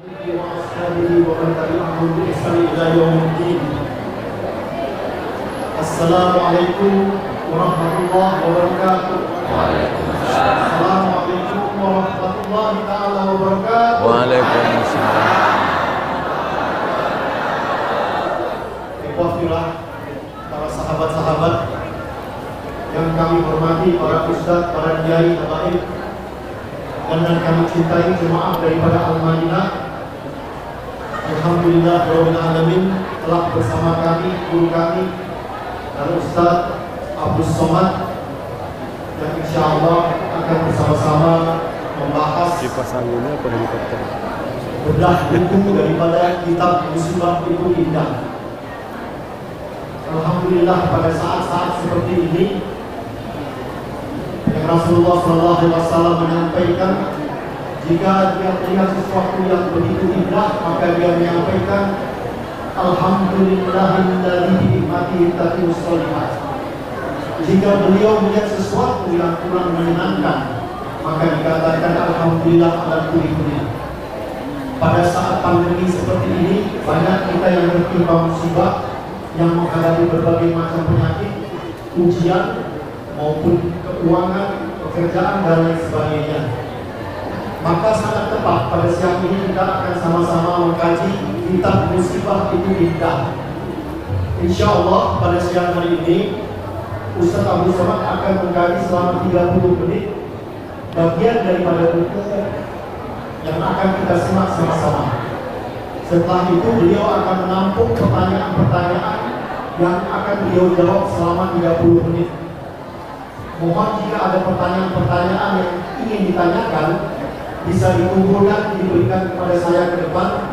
Assalamualaikum warahmatullahi wabarakatuh. Assalamualaikum warahmatullahi taala wabarakatuh. Waalaikumsalam. Ikhwah, para sahabat-sahabat yang kami hormati, para ustadz, para kiai, habaib, dan kami cintai jemaah daripada Al-Madinah. Alhamdulillah Rabbil Alamin, telah bersama kami guru kami Al-Ustadz Abdus Somad, dan insya Allah akan bersama-sama membahas bedah buku daripada kitab Musibah Itu Indah. Alhamdulillah pada saat-saat seperti ini yang Rasulullah SAW menyampaikan, jika dia melihat sesuatu yang begitu indah, maka dia menyampaikan Alhamdulillahilladzi binikmatihi tatimmus shalihat. Jika beliau melihat sesuatu yang kurang menyenangkan, maka dikatakan Alhamdulillah ala kulli hal. Pada saat pandemi seperti ini, banyak kita yang tertimpa musibah, yang menghadapi berbagai macam penyakit, ujian maupun keuangan, pekerjaan dan lain sebagainya. Maka sangat tepat pada siang ini kita akan sama-sama mengkaji kitab Musibah Itu Indah. Insya Allah pada siang hari ini Ustadz Abdul Somad akan mengkaji selama 30 menit bagian daripada buku yang akan kita simak sama-sama. Setelah itu beliau akan menampung pertanyaan-pertanyaan yang akan beliau jawab selama 30 menit. Mohon jika ada pertanyaan-pertanyaan yang ingin ditanyakan, bisa dikumpulkan, diberikan kepada saya ke depan.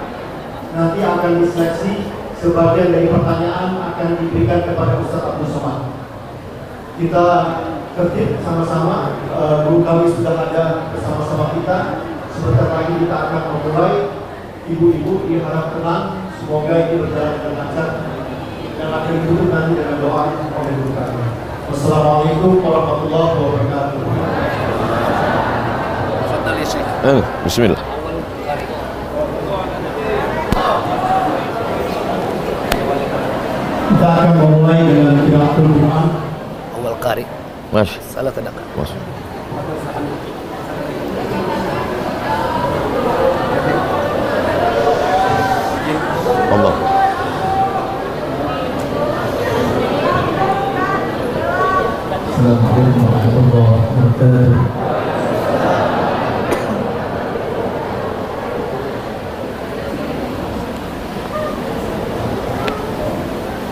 Nanti akan diseleksi, sebagian dari pertanyaan akan diberikan kepada Ustadz Abdul Somad. Kita tertib sama-sama, guru kami sudah ada bersama-sama kita. Sebentar lagi kita akan memulai. Ibu-ibu diharap tenang, semoga ini berjalan dengan lancar, dan akan ditutup nanti dengan doa oleh guru kami. Wassalamualaikum warahmatullahi wabarakatuh. Bismillah. Kita akan memulai dengan qiraatul Quran. Awal qari. Masya. Salah tidak? Masya. Allah. Assalamualaikum warahmatullahi wabarakatuh.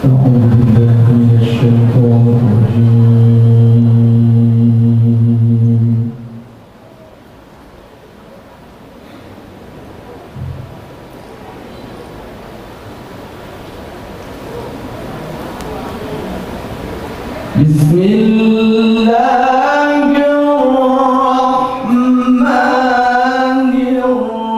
أعوذ بالله من الشيطان الرجيم. بسم الله الرحمن الرحيم.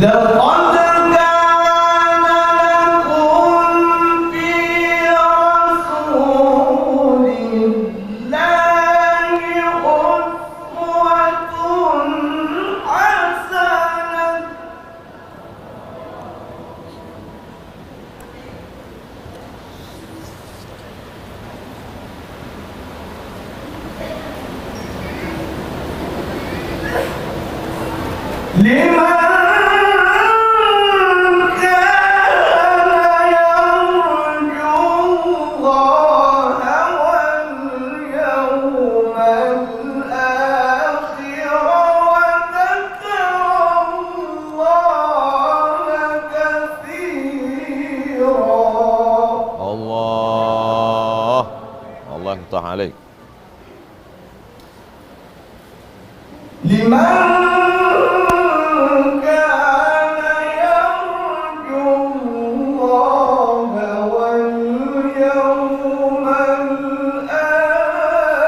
لقد كان لكم في رسول الله أسوة حسنة لمن عليك. لمن كان يرجو الله واليوم الآخر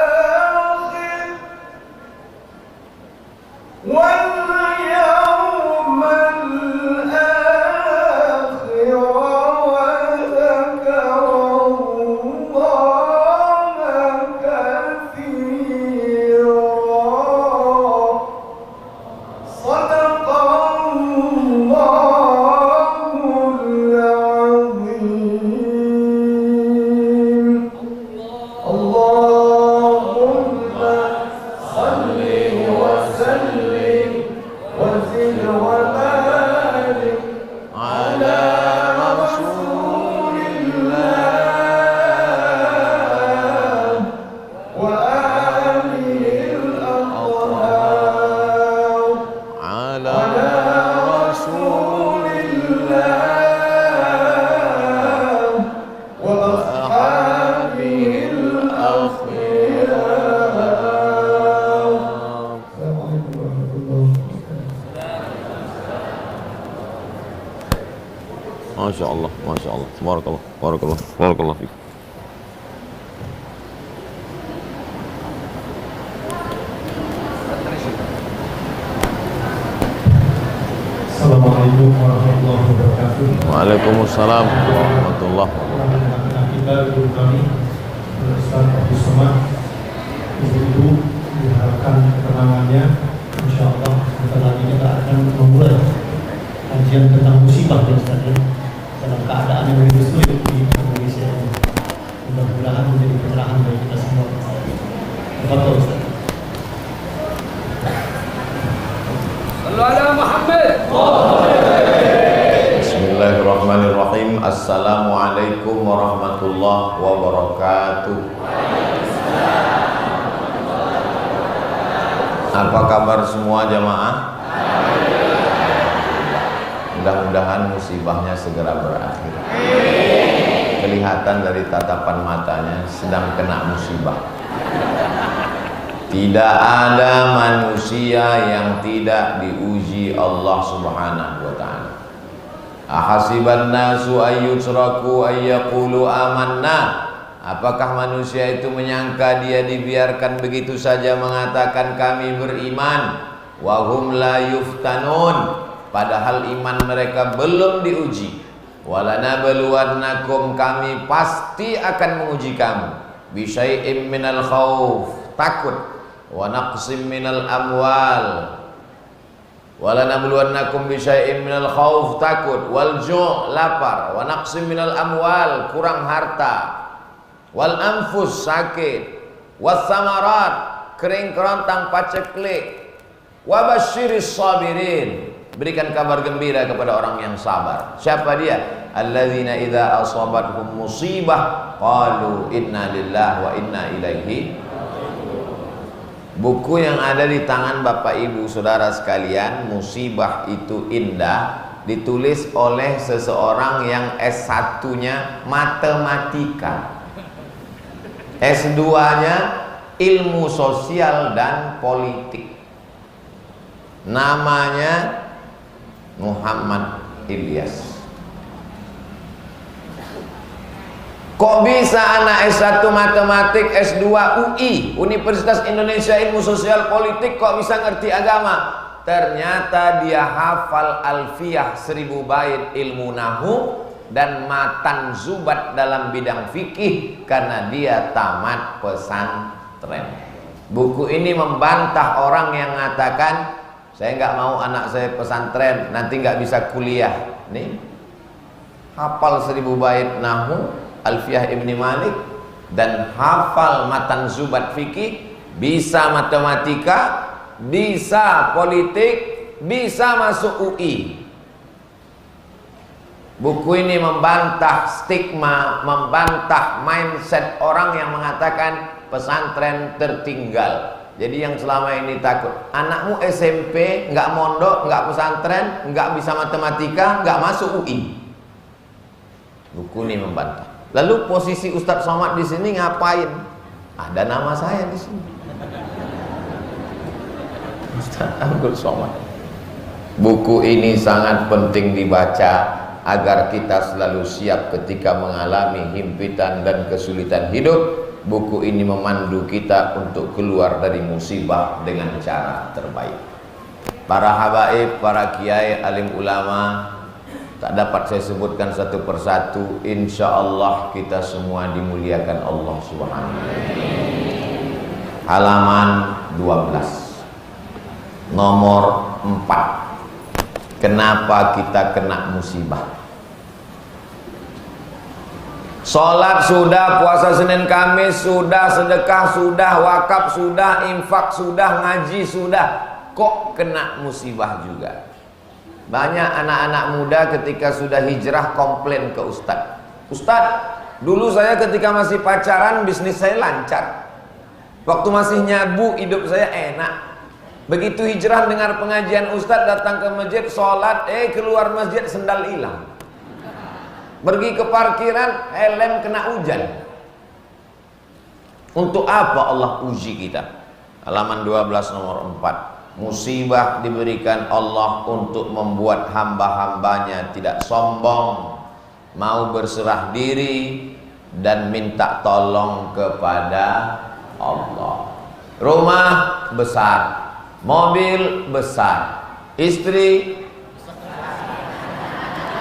على رسول الله وآله الأطهار على رسول الله وأصحابه الأخيار. السلام عليكم ورحمة الله وبركاته. ما شاء الله ما شاء الله بارك الله بارك الله بارك الله فيك. Assalamualaikum warahmatullahi wabarakatuh. Waalaikumsalam warahmatullahi wabarakatuh. Anak-anak kita, guru kami, Ustaz Abdul Somad, ibu-ibu, diharapkan ketenangannya. Insya Allah sebentar lagi kita akan memulai kajian tentang musibah ya Ustaz ya, dalam keadaan yang begitu sulit di Indonesia ini. Mudah-mudahan menjadi pencerahan bagi kita semua. Terima Ustaz. Bismillahirrahmanirrahim. Assalamualaikum warahmatullahi wabarakatuh. Apa kabar semua jamaah? Mudah-mudahan musibahnya segera berakhir. Kelihatan dari tatapan matanya sedang kena musibah. Tidak ada manusia yang tidak diuji Allah Subhanahu wa ta'ala. Ahasiban nasu ayyutraku ayyaqulu amanna. Apakah manusia itu menyangka dia dibiarkan begitu saja mengatakan kami beriman, wa hum la yuftanun, padahal iman mereka belum diuji. Walanabluwannakum, kami pasti akan menguji kamu, bisyai'im minal khauf, takut, wa naqsim minal amwal, walanabluwannakum bisyai'im minal khauf, takut, wal ju', lapar, wa naqsim minal amwal, kurang harta, wal anfus, sakit, was samarat, kering kerontang paceklik, wa basyiris sabirin, berikan kabar gembira kepada orang yang sabar. Siapa dia? Alladzina idza asabathum musibah qalu inna lillahi wa inna ilaihi. Buku yang ada di tangan Bapak Ibu Saudara sekalian, Musibah Itu Indah, ditulis oleh seseorang yang S1-nya matematika, S2-nya ilmu sosial dan politik. Namanya Muhammad Ilyas. Kok bisa anak S1 matematik, S2 UI, Universitas Indonesia Ilmu Sosial Politik, kok bisa ngerti agama? Ternyata dia hafal alfiyah 1000 bait ilmu nahu dan matan zubat dalam bidang fikih karena dia tamat pesantren. Buku ini membantah orang yang mengatakan saya nggak mau anak saya pesantren, nanti nggak bisa kuliah. Nih, hafal 1000 bait nahu, Alfiyah Ibni Malik, dan hafal matan zubat fikih, bisa matematika, bisa politik, bisa masuk UI. Buku ini membantah stigma, membantah mindset orang yang mengatakan pesantren tertinggal. Jadi yang selama ini takut, anakmu SMP, nggak mondok, nggak pesantren, nggak bisa matematika, nggak masuk UI. Buku ini membantah. Lalu posisi Ustadz Somad di sini ngapain? Ada nama saya di sini, Ustadz Abdul Somad. Buku ini sangat penting dibaca agar kita selalu siap ketika mengalami himpitan dan kesulitan hidup. Buku ini memandu kita untuk keluar dari musibah dengan cara terbaik. Para habaib, para kiai, alim ulama, tak dapat saya sebutkan satu persatu. Insya Allah kita semua dimuliakan Allah Subhanahu wa ta'ala. Halaman 12 nomor 4. Kenapa kita kena musibah? Sholat sudah, puasa Senin Kamis sudah, sedekah sudah, wakaf sudah, infak sudah, ngaji sudah, kok kena musibah juga? Banyak anak-anak muda ketika sudah hijrah komplain ke Ustadz. Ustadz, dulu saya ketika masih pacaran bisnis saya lancar. Waktu masih nyabu hidup saya enak. Begitu hijrah dengar pengajian Ustadz, datang ke masjid, sholat, keluar masjid sendal hilang. Pergi ke parkiran, helm kena hujan. Untuk apa Allah uji kita? Halaman 12 nomor 4. Musibah diberikan Allah untuk membuat hamba-hambanya tidak sombong, mau berserah diri dan minta tolong kepada Allah. Rumah besar, mobil besar, istri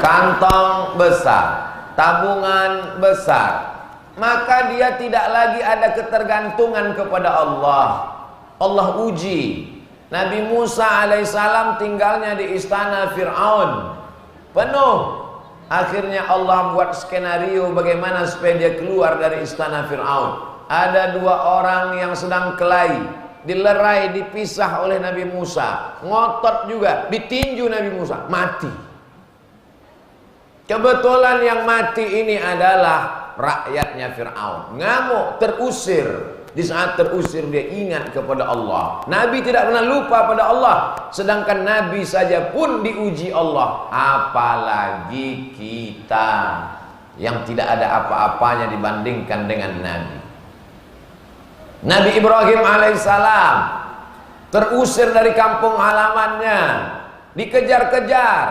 kantong besar, tabungan besar, maka dia tidak lagi ada ketergantungan kepada Allah. Allah uji. Nabi Musa alaihissalam tinggalnya di istana Fir'aun penuh. Akhirnya Allah buat skenario bagaimana supaya dia keluar dari istana Fir'aun. Ada dua orang yang sedang kelahi, dilerai, dipisah oleh Nabi Musa, ngotot juga, ditinju Nabi Musa, mati. Kebetulan yang mati ini adalah rakyatnya Fir'aun. Ngamuk, terusir. Di saat terusir dia ingat kepada Allah. Nabi tidak pernah lupa pada Allah. Sedangkan Nabi saja pun diuji Allah, apalagi kita yang tidak ada apa-apanya dibandingkan dengan Nabi. Nabi Ibrahim alaihissalam terusir dari kampung halamannya, dikejar-kejar.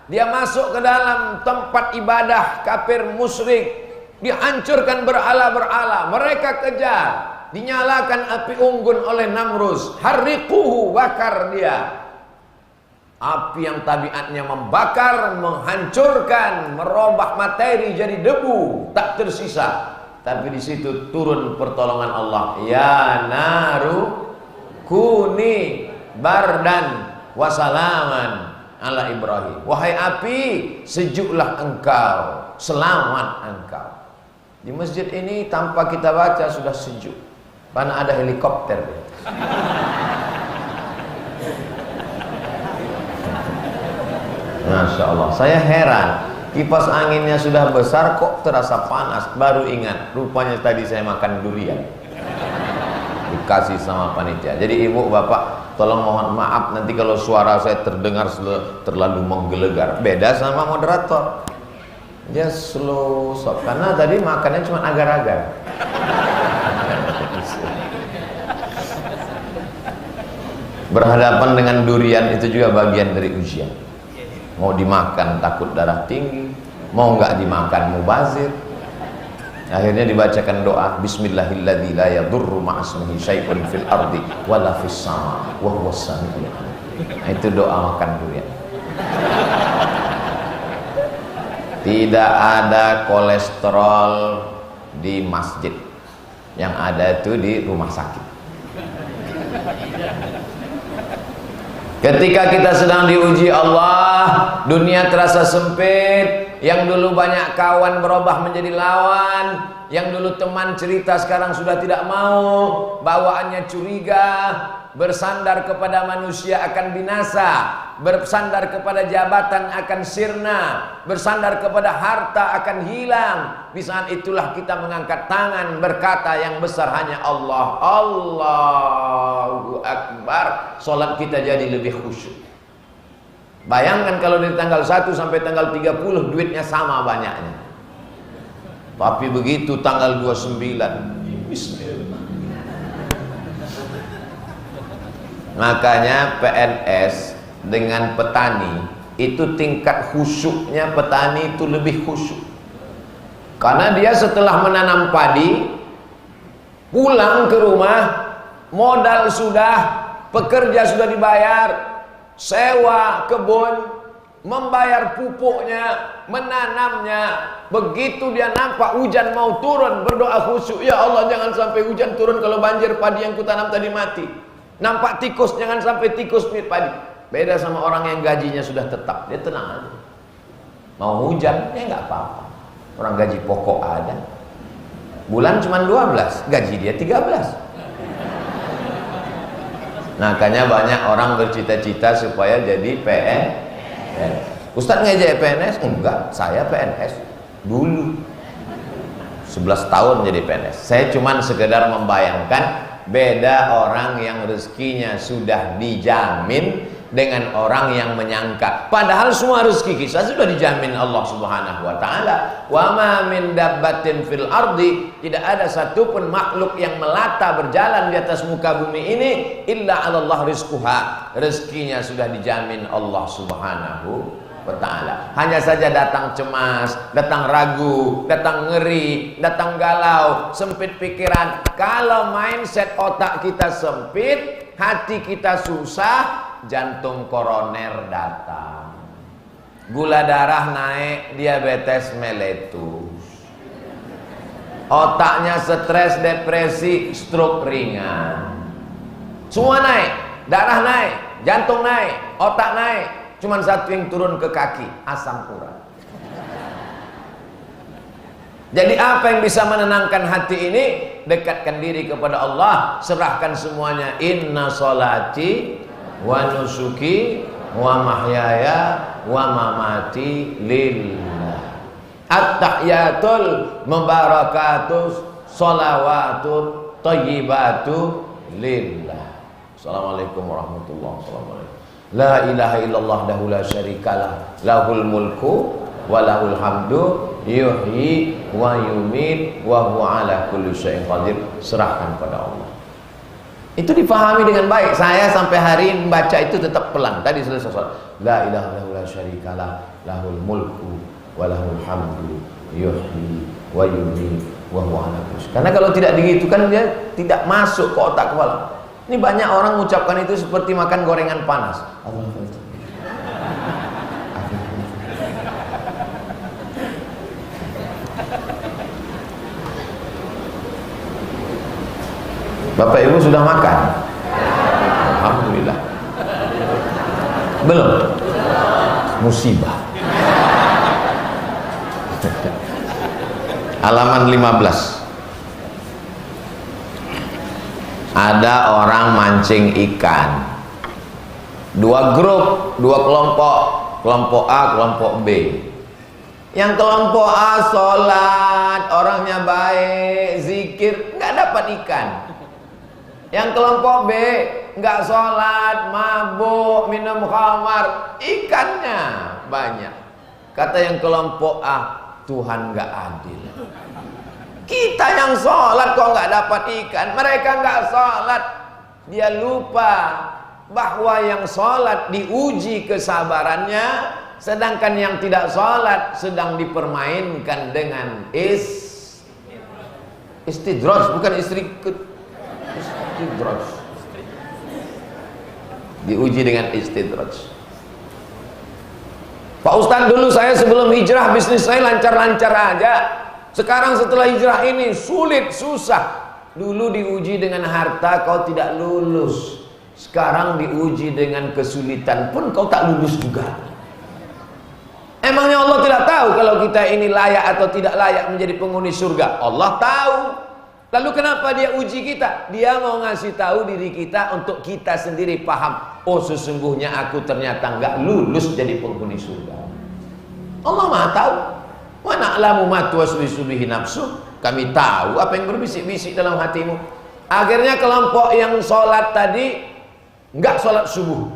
Dia masuk ke dalam tempat ibadah kafir musyrik, dihancurkan berhala-berhala. Mereka kejar, dinyalakan api unggun oleh Namrus, harriquhu, bakar dia. Api yang tabiatnya membakar, menghancurkan, merubah materi jadi debu, tak tersisa. Tapi di situ turun pertolongan Allah. Ya naru kuni bardan wasalaman ala Ibrahim. Wahai api, sejuklah engkau, selamat engkau. Di masjid ini tanpa kita baca sudah sejuk. Karena ada helikopter. Masya Allah, saya heran. Kipas anginnya sudah besar kok terasa panas. Baru ingat, rupanya tadi saya makan durian. Dikasih sama panitia. Jadi ibu bapak, tolong mohon maaf nanti kalau suara saya terdengar terlalu menggelegar. Beda sama moderator. Dia slow stop. Karena tadi makannya cuma agar-agar. Berhadapan dengan durian itu juga bagian dari ujian. Mau dimakan takut darah tinggi, mau nggak dimakan mubazir. Akhirnya dibacakan doa, Bismillahilladzi la yadurru ma'asmihi syai'un fil ardi wala fis sama wa huwas samiul alim. Nah, itu doa makan durian. Tidak ada kolesterol di masjid, yang ada itu di rumah sakit. Ketika kita sedang diuji Allah, dunia terasa sempit. Yang dulu banyak kawan berubah menjadi lawan. Yang dulu teman cerita sekarang sudah tidak mau. Bawaannya curiga. Bersandar kepada manusia akan binasa. Bersandar kepada jabatan akan sirna. Bersandar kepada harta akan hilang. Di saat itulah kita mengangkat tangan, berkata yang besar hanya Allah. Allahu Akbar. Salat kita jadi lebih khusyuk. Bayangkan kalau dari tanggal 1 sampai tanggal 30 duitnya sama banyaknya. Tapi begitu tanggal 29, bismillah. Makanya PNS dengan petani itu tingkat khusyuknya, petani itu lebih khusyuk. Karena dia setelah menanam padi, pulang ke rumah, modal sudah, pekerja sudah dibayar, sewa kebun, membayar pupuknya, menanamnya. Begitu dia nampak hujan mau turun, berdoa khusyuk, ya Allah jangan sampai hujan turun kalau banjir padi yang kutanam tadi mati. Nampak tikus, jangan sampai tikus mit padi. Beda sama orang yang gajinya sudah tetap, dia tenang aja. Mau hujan, ya nggak apa-apa. Orang gaji pokok ada. Bulan cuma 12, gaji dia 13. Makanya banyak orang bercita-cita supaya jadi PNS. Ustadz ngejek PNS? Enggak, saya PNS dulu 11 tahun jadi PNS. Saya cuman sekedar membayangkan beda orang yang rezekinya sudah dijamin dengan orang yang menyangka. Padahal semua rezeki kita sudah dijamin Allah Subhanahu wa taala. Wa ma min dabbatin fil ardi, tidak ada satupun makhluk yang melata berjalan di atas muka bumi ini illa 'alallah rizquha. Rezekinya sudah dijamin Allah Subhanahu wa taala. Hanya saja datang cemas, datang ragu, datang ngeri, datang galau, sempit pikiran. Kalau mindset otak kita sempit, hati kita susah, jantung koroner datang, gula darah naik, diabetes meletus, otaknya stres, depresi, stroke ringan, semua naik, darah naik, jantung naik, otak naik. Cuman satu yang turun ke kaki, asam urat. Jadi apa yang bisa menenangkan hati ini? Dekatkan diri kepada Allah, serahkan semuanya. Inna sholati wa nusuki wa mahyaya wa mamati lillah. At-tahiyatul mubarakatus sholawatut thayyibatu lillah. Assalamualaikum warahmatullahi wabarakatuh. La ilaha illallah dahu la syarikalah, lahul mulku wa lahul hamdu, yuhyi wa yumit wa huwa ala kulli syai'in qadir. Serahkan pada Allah. Itu dipahami dengan baik. Saya sampai hari ini membaca itu tetap pelan. Tadi selesai sholat, la ilaha illallah syarikalah, lahul mulku wa lahul hamdu, yuhyi wa yumit wa huwa ala kulli syai'in. Karena kalau tidak begitu kan dia tidak masuk ke otak kepala. Ini banyak orang mengucapkan itu seperti makan gorengan panas. Bapak Ibu sudah makan? Alhamdulillah. Belum? Musibah. Halaman 15. Ada orang mancing ikan. Dua grup, dua kelompok. Kelompok A, kelompok B. Yang kelompok A sholat, orangnya baik, zikir, nggak dapat ikan. Yang kelompok B nggak sholat, mabuk, minum khamar, ikannya banyak. Kata yang kelompok A, Tuhan nggak adil. Kita yang sholat kok nggak dapat ikan, mereka nggak sholat. Dia lupa bahwa yang sholat diuji kesabarannya, sedangkan yang tidak sholat sedang dipermainkan dengan istidraj, bukan istidraj. Diuji dengan istidraj. Pak Ustadz, dulu saya sebelum hijrah bisnis saya lancar-lancar aja. Sekarang setelah hijrah ini sulit, susah. Dulu diuji dengan harta, kau tidak lulus. Sekarang diuji dengan kesulitan pun kau tak lulus juga. Emangnya Allah tidak tahu kalau kita ini layak atau tidak layak menjadi penghuni surga? Allah tahu. Lalu kenapa dia uji kita? Dia mau ngasih tahu diri kita untuk kita sendiri paham. Oh, sesungguhnya aku ternyata nggak lulus jadi penghuni surga. Allah Maha tahu. Wa na'lamu ma tuwaswisu bihi nafsu. Kami tahu apa yang berbisik-bisik dalam hatimu. Akhirnya kelompok yang sholat tadi nggak sholat subuh.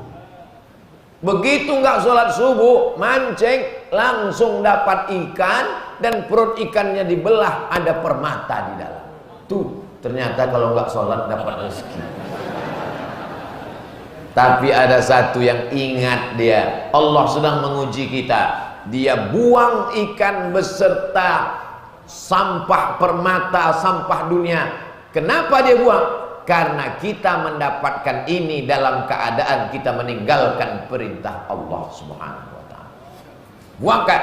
Begitu nggak sholat subuh, mancing, langsung dapat ikan dan perut ikannya dibelah, ada permata di dalam. Tuh, ternyata kalau nggak sholat dapat rezeki. Tapi ada satu yang ingat dia, Allah sedang menguji kita. Dia buang ikan beserta sampah permata, sampah dunia. Kenapa dia buang? Karena kita mendapatkan ini dalam keadaan kita meninggalkan perintah Allah Subhanahu wa taala. Buangkan,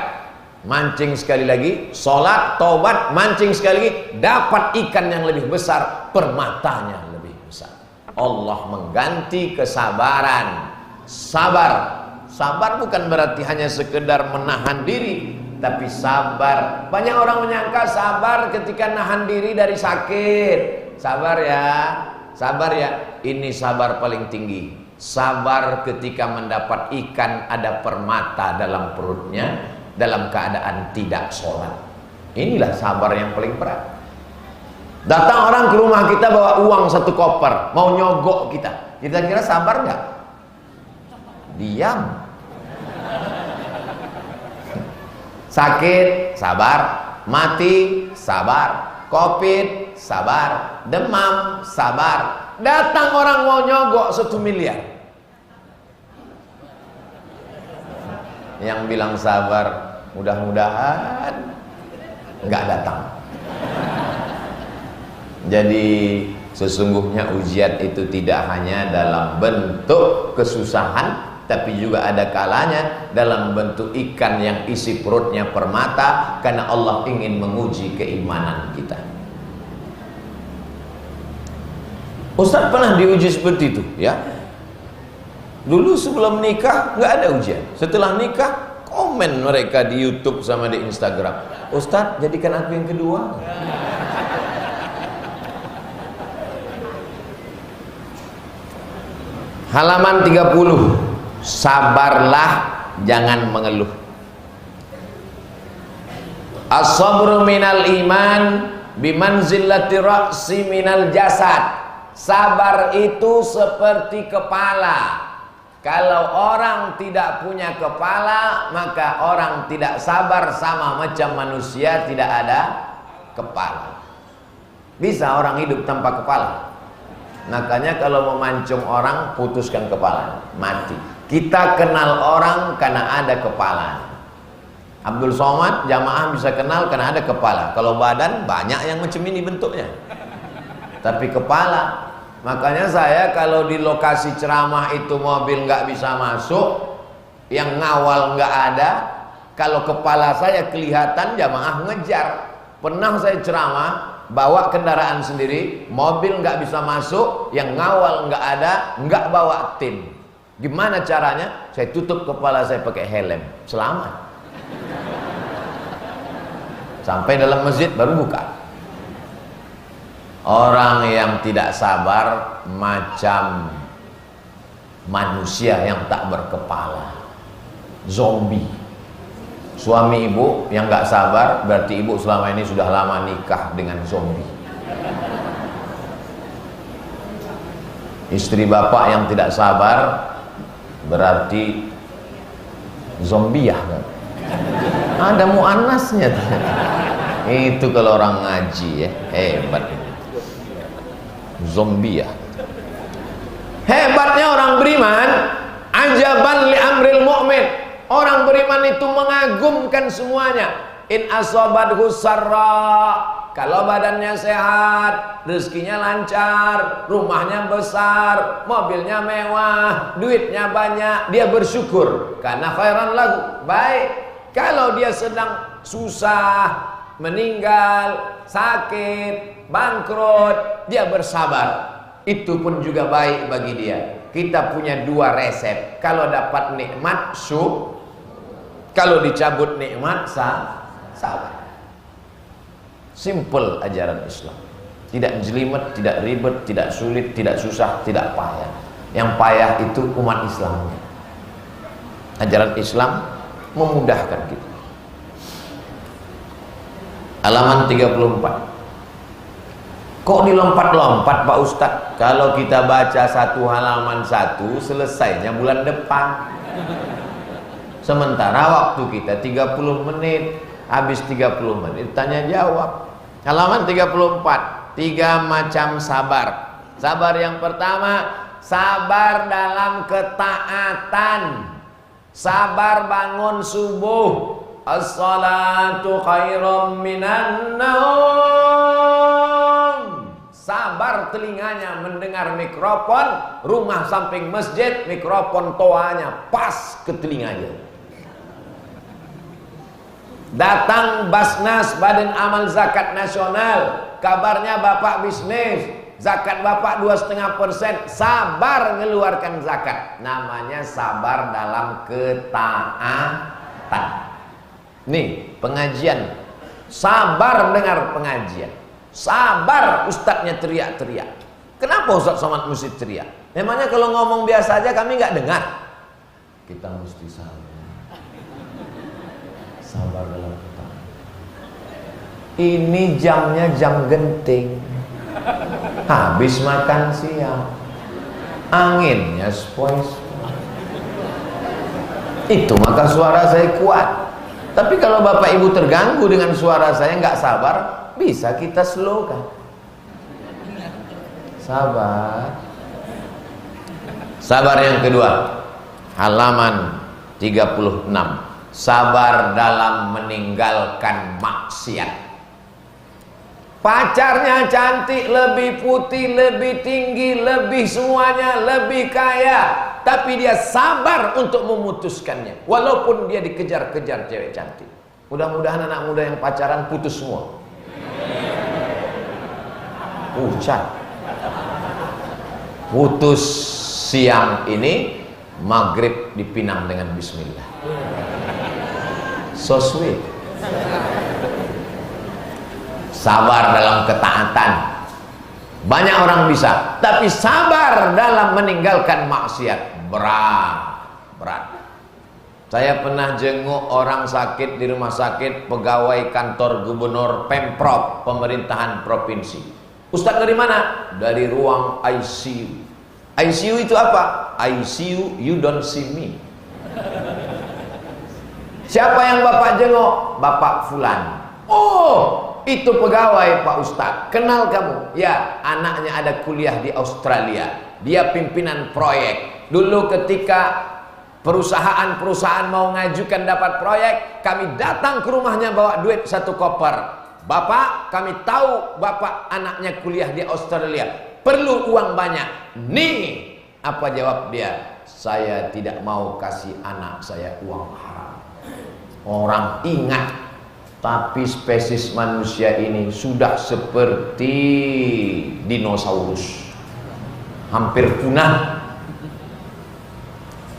mancing sekali lagi, sholat, taubat, mancing sekali lagi, dapat ikan yang lebih besar, permatanya lebih besar. Allah mengganti kesabaran. Sabar. Sabar bukan berarti hanya sekedar menahan diri, tapi sabar. Banyak orang menyangka sabar ketika nahan diri dari sakit. Sabar ya, sabar ya. Ini sabar paling tinggi. sabar ketika mendapat ikan ada permata dalam perutnya dalam keadaan tidak sholat. Inilah sabar yang paling berat. Datang orang ke rumah kita bawa uang 1 koper, mau nyogok kita, kita kira sabar nggak? Diam. Sakit, sabar. Mati, sabar. Covid, sabar. Demam, sabar. Datang orang mau nyogok 1 miliar. Yang bilang sabar, mudah-mudahan nggak datang. Jadi sesungguhnya ujian itu tidak hanya dalam bentuk kesusahan, tapi juga ada kalanya dalam bentuk ikan yang isi perutnya permata, karena Allah ingin menguji keimanan kita. Ustaz pernah diuji seperti itu, ya. Dulu sebelum nikah nggak ada ujian. Setelah nikah komen mereka di YouTube sama di Instagram, Ustaz jadikan aku yang kedua. Halaman 30. Sabarlah, jangan mengeluh. As-sabru minal iman bimanzilati ra'si minal jasad. Sabar itu seperti kepala. Kalau orang tidak punya kepala, maka orang tidak sabar, sama macam manusia tidak ada kepala. Bisa orang hidup tanpa kepala? Makanya kalau memancung orang, putuskan kepala, mati. Kita kenal orang karena ada kepala. Abdul Somad jamaah bisa kenal karena ada kepala. Kalau badan banyak yang macam ini bentuknya, tapi kepala. Makanya saya kalau di lokasi ceramah itu mobil nggak bisa masuk, yang ngawal nggak ada, kalau kepala saya kelihatan jamaah ngejar. Pernah saya ceramah bawa kendaraan sendiri, mobil nggak bisa masuk, yang ngawal nggak ada, nggak bawa tim. Gimana caranya? Saya tutup kepala saya pakai helm, selamat. Sampai dalam masjid baru buka. Orang yang tidak sabar macam manusia yang tak berkepala, zombie. Suami ibu yang nggak sabar berarti ibu selama ini sudah lama nikah dengan zombie. Istri bapak yang tidak sabar berarti zombiah kan? Ada muannasnya tuh. Itu kalau orang ngaji ya, hebat. Zombiah. Hebatnya orang beriman, ajaban li amril mu'min. Orang beriman itu mengagumkan semuanya. In asobathu sarra, kalau badannya sehat, rezekinya lancar, rumahnya besar, mobilnya mewah, duitnya banyak, dia bersyukur karena khairan lahu, baik. Kalau dia sedang susah, meninggal, sakit, bangkrut, dia bersabar, itu pun juga baik bagi dia. Kita punya 2 resep. Kalau dapat nikmat, kalau dicabut nikmat, sabar. Simple ajaran Islam. Tidak jelimet, tidak ribet, tidak sulit, tidak susah, tidak payah. Yang payah itu umat Islam. Ajaran Islam memudahkan kita. Halaman 34. Kok dilompat-lompat Pak Ustadz? Kalau kita baca 1 halaman 1, selesainya bulan depan. Sementara waktu kita 30 menit. Habis 30 menit tanya jawab. Halaman 34. 3 macam sabar. Sabar yang pertama, sabar dalam ketaatan. Sabar bangun subuh. As-salatu khairum minan naum. Sabar telinganya mendengar mikrofon, rumah samping masjid, mikrofon toanya pas ke telinganya. Datang Basnas, Badan Amal Zakat Nasional, kabarnya bapak bisnis, zakat bapak 2,5%, sabar mengeluarkan zakat. Namanya sabar dalam ketaatan. Nih pengajian, sabar dengar pengajian, sabar ustadznya teriak-teriak. Kenapa Ustaz Somad mesti teriak? Memangnya kalau ngomong biasa aja kami nggak dengar? Kita mesti sabar. Sabar dalam ketaatan. Ini jamnya jam genting. Habis makan siang, anginnya sepoi-sepoi. Itu maka suara saya kuat. Tapi kalau Bapak Ibu terganggu dengan suara saya, nggak sabar, bisa kita slowkan. Sabar. Sabar yang kedua, halaman 36. Sabar dalam meninggalkan maksiat. Pacarnya cantik, lebih putih, lebih tinggi, lebih semuanya, lebih kaya, tapi dia sabar untuk memutuskannya, walaupun dia dikejar-kejar cewek cantik. Mudah-mudahan anak muda yang pacaran putus semua. Hujan. Putus siang ini, maghrib dipinang dengan bismillah. So sweet. Sabar dalam ketaatan. Banyak orang bisa, tapi sabar dalam meninggalkan maksiat berat. Saya pernah jenguk orang sakit di rumah sakit, pegawai kantor gubernur Pemprov, pemerintahan provinsi. Ustaz dari mana? Dari ruang ICU. ICU itu apa? ICU you don't see me. Siapa yang Bapak jenguk? Bapak Fulan. Oh, itu pegawai Pak Ustadz. Kenal kamu? Ya, anaknya ada kuliah di Australia. Dia pimpinan proyek. Dulu ketika perusahaan-perusahaan mau ngajukan dapat proyek, kami datang ke rumahnya bawa duit 1 koper. Bapak, kami tahu Bapak anaknya kuliah di Australia, perlu uang banyak. Nih, apa jawab dia? Saya tidak mau kasih anak saya uang haram. Orang ingat, tapi spesies manusia ini sudah seperti dinosaurus, hampir punah.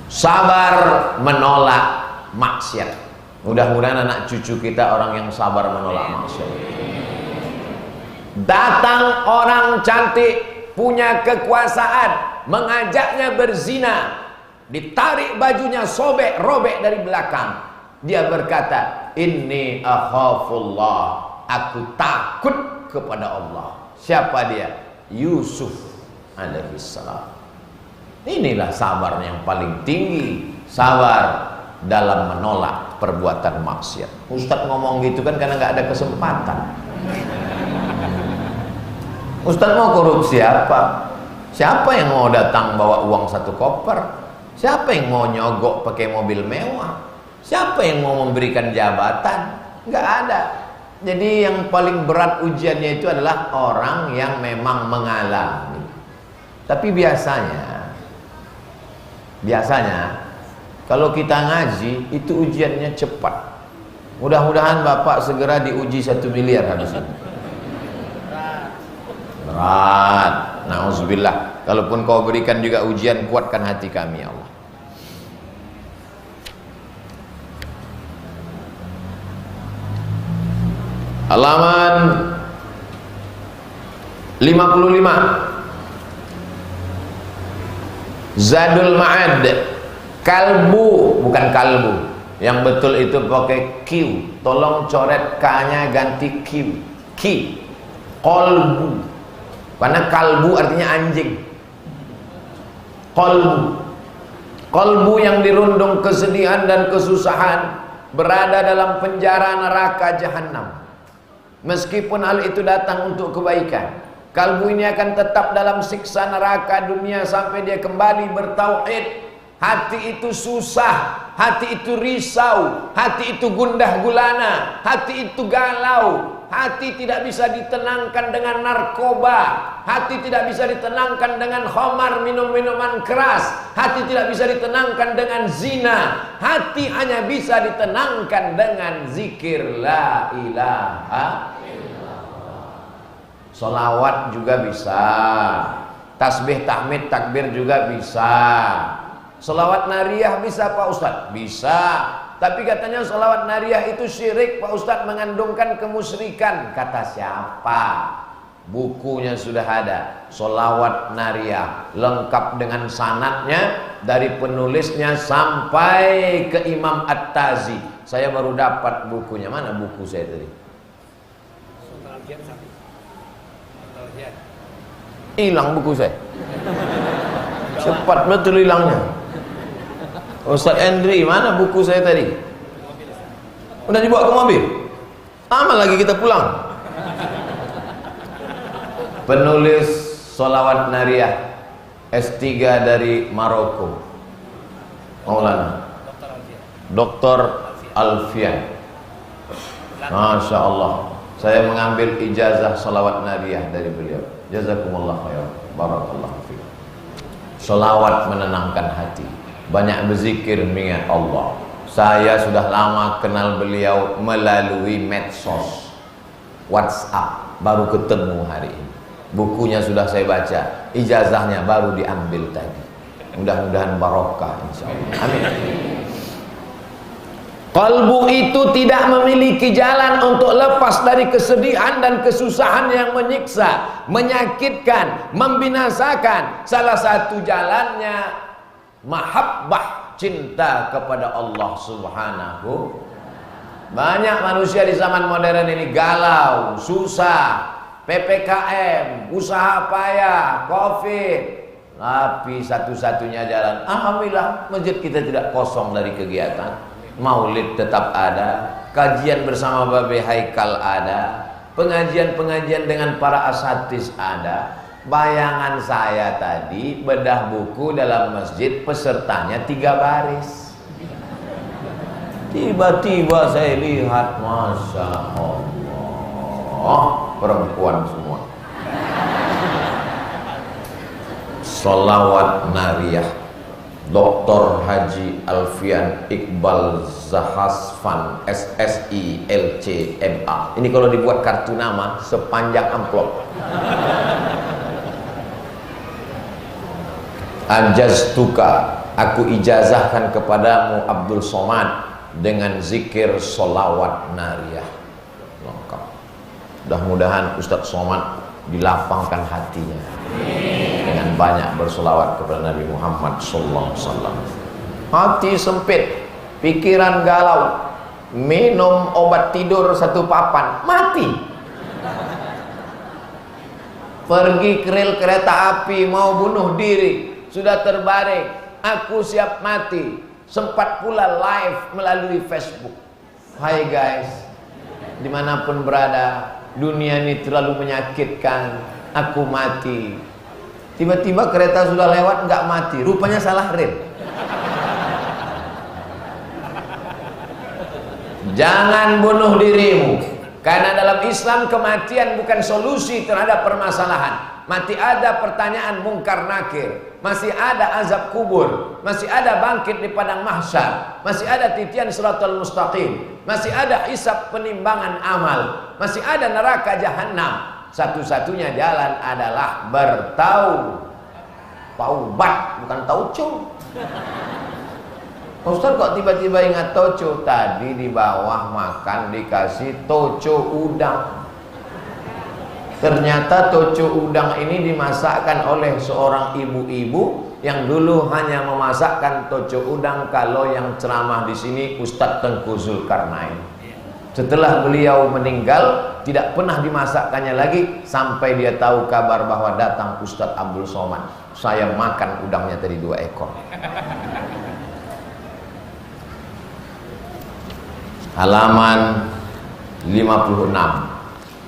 Sabar menolak maksiat. Mudah-mudahan anak cucu kita orang yang sabar menolak maksiat. Datang orang cantik, punya kekuasaan, mengajaknya berzina, ditarik bajunya, sobek, robek dari belakang. Dia berkata, inni akhafullah, aku takut kepada Allah. Siapa dia? Yusuf alaihissalam. Inilah sabar yang paling tinggi. Sabar dalam menolak perbuatan maksiat. Ustadz ngomong gitu kan karena nggak ada kesempatan. Ustadz mau korupsi apa? Siapa yang mau datang bawa uang 1 koper? Siapa yang mau nyogok pakai mobil mewah? Siapa yang mau memberikan jabatan? Nggak ada. Jadi yang paling berat ujiannya itu adalah orang yang memang mengalami. Tapi biasanya kalau kita ngaji itu ujiannya cepat. Mudah-mudahan Bapak segera diuji 1 miliar habis ini. Berat. Nauzubillah. Kalaupun kau berikan juga ujian, kuatkan hati kami ya Allah. Halaman 55. Zadul Ma'ad. Kalbu, bukan kalbu. Yang betul itu pakai Q. Tolong coret K-nya ganti Q. Ki. Kolbu. Karena kalbu artinya anjing. Kolbu. Kolbu yang dirundung kesedihan dan kesusahan, berada dalam penjara neraka jahanam. Meskipun hal itu datang untuk kebaikan, kalbu ini akan tetap dalam siksa neraka dunia sampai dia kembali bertauhid. Hati itu susah, hati itu risau, hati itu gundah gulana, hati itu galau. Hati tidak bisa ditenangkan dengan narkoba, hati tidak bisa ditenangkan dengan khamar, minum-minuman keras, hati tidak bisa ditenangkan dengan zina. Hati hanya bisa ditenangkan dengan zikir la ilaha illallah. Salawat juga bisa, tasbih, tahmid, takbir juga bisa. Salawat nariyah bisa Pak Ustadz? Bisa. Tapi katanya salawat nariyah itu syirik Pak Ustadz, mengandungkan kemusyrikan. Kata siapa? bukunya sudah ada, Sholawat Nariyah, lengkap dengan sanadnya dari penulisnya sampai ke Imam At-Tazi. Saya baru dapat bukunya. Mana buku saya tadi? Hilang buku saya. Cepat betul hilangnya. Ustaz Andri, mana buku saya tadi? Udah dibawa ke mobil? Lama lagi kita pulang. Penulis Sholawat Nariyah, S3 dari Maroko, Maulana Dr. Alfian. Masya Allah, saya mengambil ijazah Sholawat Nariyah dari beliau. Jazakumullah khair, barakallahu fiik. Sholawat menenangkan hati, banyak berzikir mengingat Allah. Saya sudah lama kenal beliau melalui medsos, WhatsApp, baru ketemu hari ini. Bukunya sudah saya baca, ijazahnya baru diambil tadi. Mudah-mudahan barokah insyaallah. Amin. Kalbu itu tidak memiliki jalan untuk lepas dari kesedihan dan kesusahan yang menyiksa, menyakitkan, membinasakan. Salah satu jalannya mahabbah, cinta kepada Allah Subhanahu. Banyak manusia di zaman modern ini galau, susah, PPKM, usaha payah, Covid. Tapi satu-satunya jalan, alhamdulillah, masjid kita tidak kosong dari kegiatan. Maulid tetap ada, kajian bersama Babe Haikal ada, pengajian-pengajian dengan para asatidz ada. Bayangan saya tadi bedah buku dalam masjid, pesertanya 3 baris. Tiba-tiba saya lihat, Masya Allah, perempuan semua. Sholawat Nariyah, Dr. Haji Alfian Iqbal Zahasfan SSI LCMA. Ini kalau dibuat kartu nama sepanjang amplop. Anjaztuka, aku ijazahkan kepadamu Abdul Somad dengan zikir Sholawat Nariyah. Lengkap. Mudah-mudahan Ustadz Somad dilapangkan hatinya dengan banyak bersolawat kepada Nabi Muhammad sallallahu alaihi wasallam. Hati sempit, pikiran galau, minum obat tidur 1 papan, mati. Pergi ke rel kereta api mau bunuh diri, sudah terbaring, aku siap mati. Sempat pula live melalui Facebook. Hai guys, dimanapun berada, dunia ini terlalu menyakitkan, aku mati. Tiba-tiba kereta sudah lewat, nggak mati, rupanya salah rel. Jangan bunuh dirimu, karena dalam Islam kematian bukan solusi terhadap permasalahan. Masih ada pertanyaan mungkar nakir, masih ada azab kubur, masih ada bangkit di padang mahsyar, masih ada titian siratal mustaqim, masih ada hisab penimbangan amal, masih ada neraka jahanam. Satu-satunya jalan adalah bertaubat, bukan tauco. Ustaz kok tiba-tiba ingat toco? Tadi di bawah makan dikasih toco udang. Ternyata toco udang ini dimasakkan oleh seorang ibu-ibu yang dulu hanya memasakkan toco udang kalau yang ceramah di sini Ustadz Tengku Zulkarnain. Setelah beliau meninggal, tidak pernah dimasakkannya lagi sampai dia tahu kabar bahwa datang Ustadz Abdul Somad. Saya makan udangnya tadi 2 ekor. Halaman 56.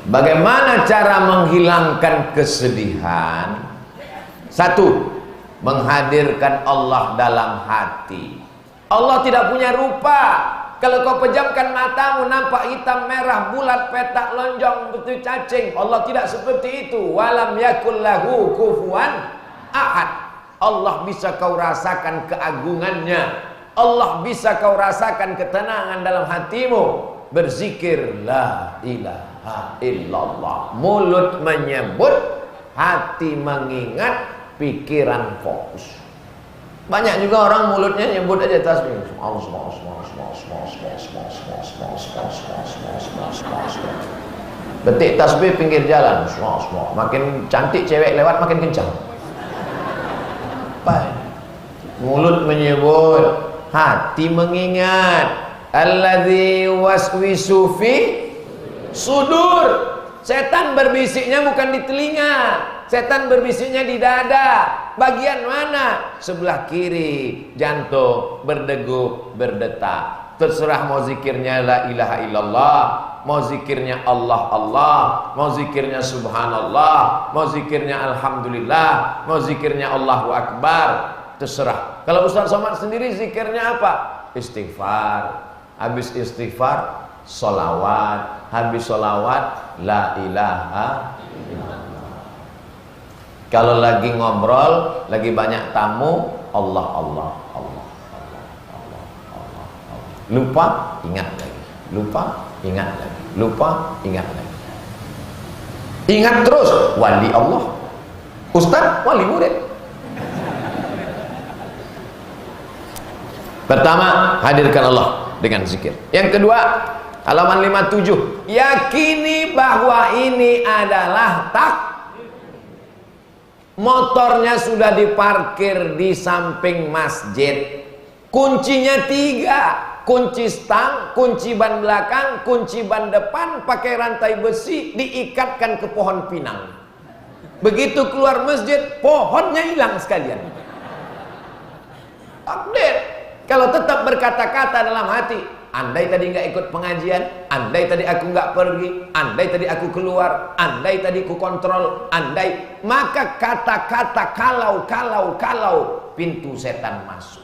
Bagaimana cara menghilangkan kesedihan? 1. Menghadirkan Allah dalam hati. Allah tidak punya rupa. Kalau kau pejamkan matamu nampak hitam, merah, bulat, petak, lonjong, betul cacing. Allah tidak seperti itu. Walam yakul lahu kufuwan ahad. Allah bisa kau rasakan keagungannya. Allah bisa kau rasakan ketenangan dalam hatimu. Berzikir la ilaha illallah. Mulut menyebut, hati mengingat, pikiran fokus. Banyak juga orang mulutnya nyebut aja tasbih. Betik tasbih pinggir jalan, semua. Makin cantik cewek lewat makin kencang. Baik. Mulut menyebut, hati mengingat. Alladzi waswisu fi sudur. Setan berbisiknya bukan di telinga, setan berbisiknya di dada. Bagian mana? Sebelah kiri. Jantung berdegup, berdetak. Terserah mau zikirnya la ilaha illallah, mau zikirnya Allah Allah, mau zikirnya subhanallah, mau zikirnya alhamdulillah, mau zikirnya Allahu akbar. Terserah. Kalau Ustaz Somad sendiri zikirnya apa? Istighfar. Habis istighfar solawat, habis solawat la ilaha illallah. Kalau lagi ngobrol, lagi banyak tamu, Allah Allah Allah Allah Allah Allah. Lupa, ingat lagi. Lupa, ingat lagi. Lupa, ingat lagi. Ingat terus, wali Allah. Ustaz, wali murid. Pertama, hadirkan Allah dengan zikir. Yang kedua, halaman 57, yakini bahwa ini adalah motornya sudah diparkir di samping masjid. Kuncinya 3, kunci stang, kunci ban belakang, kunci ban depan, pakai rantai besi, diikatkan ke pohon pinang. Begitu keluar masjid, pohonnya hilang sekalian. Takdir. Kalau tetap berkata-kata dalam hati, andai tadi nggak ikut pengajian, andai tadi aku nggak pergi, andai tadi aku keluar, andai tadi aku kontrol, andai, maka kata-kata kalau pintu setan masuk.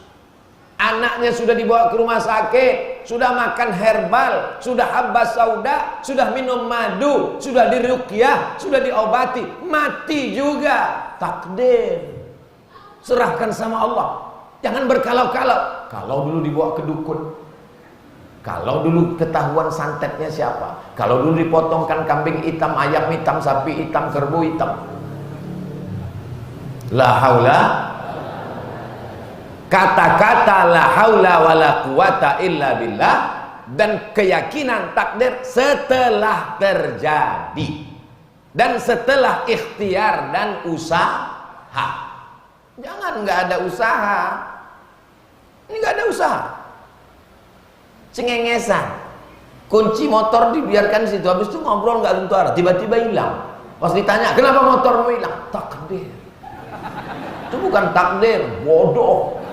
Anaknya sudah dibawa ke rumah sakit, sudah makan herbal, sudah habbas sauda, sudah minum madu, sudah diruqyah, sudah diobati, mati juga. Takdir. Serahkan sama Allah. Jangan berkalau-kalau. Kalau dulu dibawa ke dukun, kalau dulu ketahuan santetnya siapa, kalau dulu dipotongkan kambing hitam, ayam hitam, sapi hitam, kerbau hitam. La haula, kata-kata la haula wala quwata illa billah, dan keyakinan takdir setelah terjadi dan setelah ikhtiar dan usaha. Jangan nggak ada usaha. Ini nggak ada usaha. Cengengesan. Kunci motor dibiarkan di situ, habis itu ngobrol nggak tentu arah, tiba-tiba hilang. Pas ditanya, kenapa motormu hilang? Takdir. Itu bukan takdir, bodoh.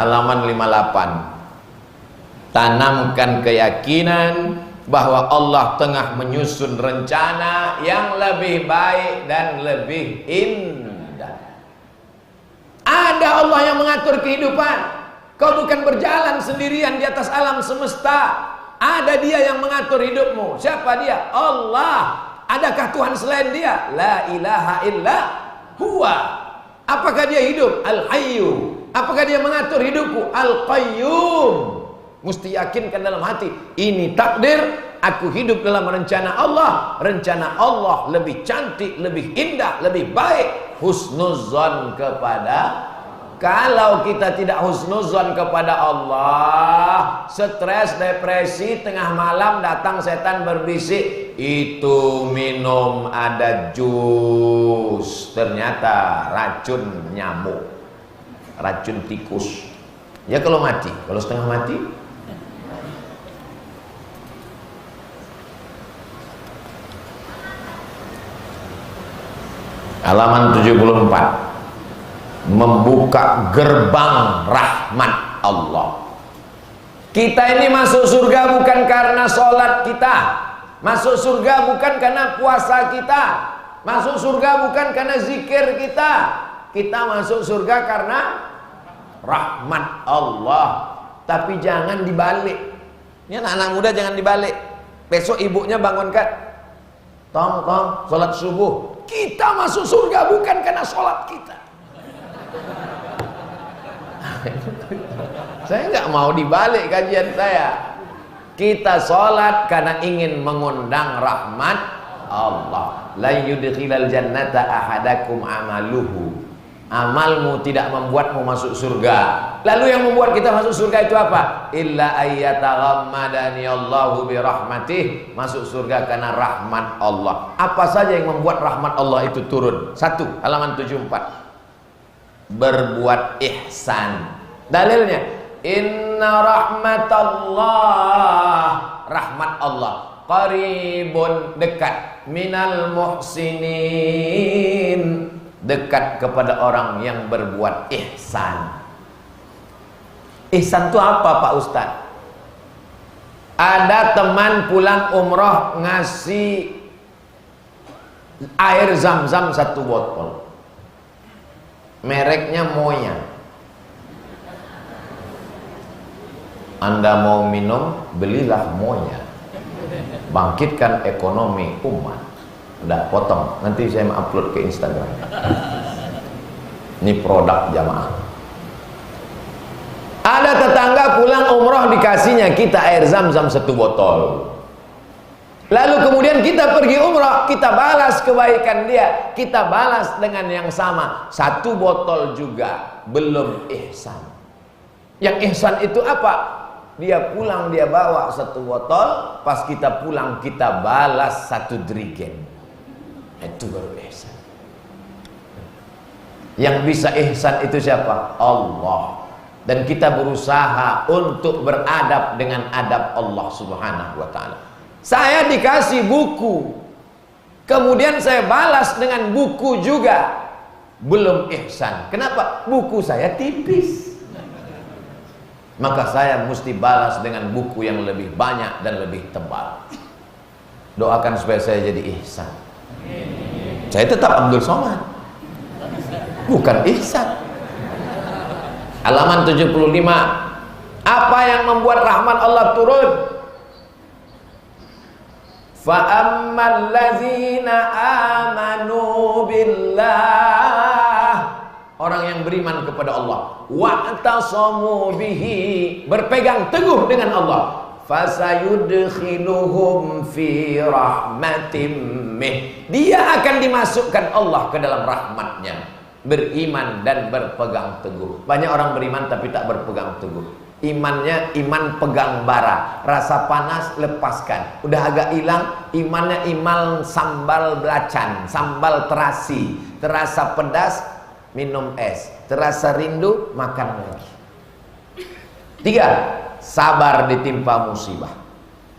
Halaman 58. Tanamkan keyakinan bahwa Allah tengah menyusun rencana yang lebih baik dan lebih indah. Ada Allah yang mengatur kehidupan. Kau bukan berjalan sendirian di atas alam semesta. Ada Dia yang mengatur hidupmu. Siapa Dia? Allah. Adakah Tuhan selain Dia? La ilaha illa huwa. Apakah Dia hidup? Al-Hayyu. Apakah Dia mengatur hidupku? Al-Qayyum. Mesti yakinkan dalam hati, ini takdir, aku hidup dalam rencana Allah. Rencana Allah lebih cantik, lebih indah, lebih baik. Husnuzon kepada. Kalau kita tidak husnuzon kepada Allah, stres, depresi, tengah malam datang setan berbisik, itu minum ada jus, ternyata racun nyamuk, racun tikus. Ya kalau mati, kalau setengah mati, halaman 74, membuka gerbang rahmat Allah. Kita ini masuk surga bukan karena sholat kita, masuk surga bukan karena puasa kita, masuk surga bukan karena zikir kita. Kita masuk surga karena rahmat Allah. Tapi jangan dibalik. Ini anak-anak muda jangan dibalik. Besok ibunya bangunkan, Tong, sholat subuh. Kita masuk surga bukan karena sholat kita. Saya nggak mau dibalik kajian saya. Kita sholat karena ingin mengundang rahmat Allah. La yudkhilal jannata ahadakum amaluhu Amalmu tidak membuatmu masuk surga. Lalu yang membuat kita masuk surga itu apa? Illa ayyataghammadani Allahu bi rahmatih. Masuk surga karena rahmat Allah. Apa saja yang membuat rahmat Allah itu turun? 1, halaman 74. Berbuat ihsan. Dalilnya, inna rahmatallah, rahmat Allah qaribun, dekat, minal muhsinin, dekat kepada orang yang berbuat ihsan. Ihsan itu apa Pak Ustadz? Ada teman pulang umroh ngasih air zam-zam 1 botol, mereknya Moya. Anda mau minum, belilah Moya, bangkitkan ekonomi umat. Udah potong, nanti saya upload ke Instagram. Ini produk jamaah. Ada tetangga pulang umroh dikasihnya kita air zam-zam 1 botol. Lalu kemudian kita pergi umroh, kita balas kebaikan dia, kita balas dengan yang sama, 1 botol juga, belum ihsan. Yang ihsan itu apa? Dia pulang, dia bawa 1 botol, pas kita pulang kita balas 1 drigen. Itu baru ihsan. Yang bisa ihsan itu siapa? Allah. Dan kita berusaha untuk beradab dengan adab Allah Subhanahu wa ta'ala. Saya dikasih buku, kemudian saya balas dengan buku juga, belum ihsan. Kenapa? Buku saya tipis, maka saya mesti balas dengan buku yang lebih banyak dan lebih tebal. Doakan supaya saya jadi ihsan. Saya tetap Abdul Somad, bukan ihsan. Halaman 75. Apa yang membuat rahmat Allah turun? Fa'ammal ladzina amanu billah, orang yang beriman kepada Allah, wa'tasamu bihi, berpegang teguh dengan Allah, fasayudkhiluhum fi rahmatim mih, dia akan dimasukkan Allah ke dalam rahmatnya. Beriman dan berpegang teguh. Banyak orang beriman tapi tak berpegang teguh. Imannya iman pegang bara, rasa panas lepaskan, udah agak hilang. Imannya iman sambal belacan, sambal terasi, terasa pedas minum es, terasa rindu makan lagi. 3, sabar ditimpa musibah.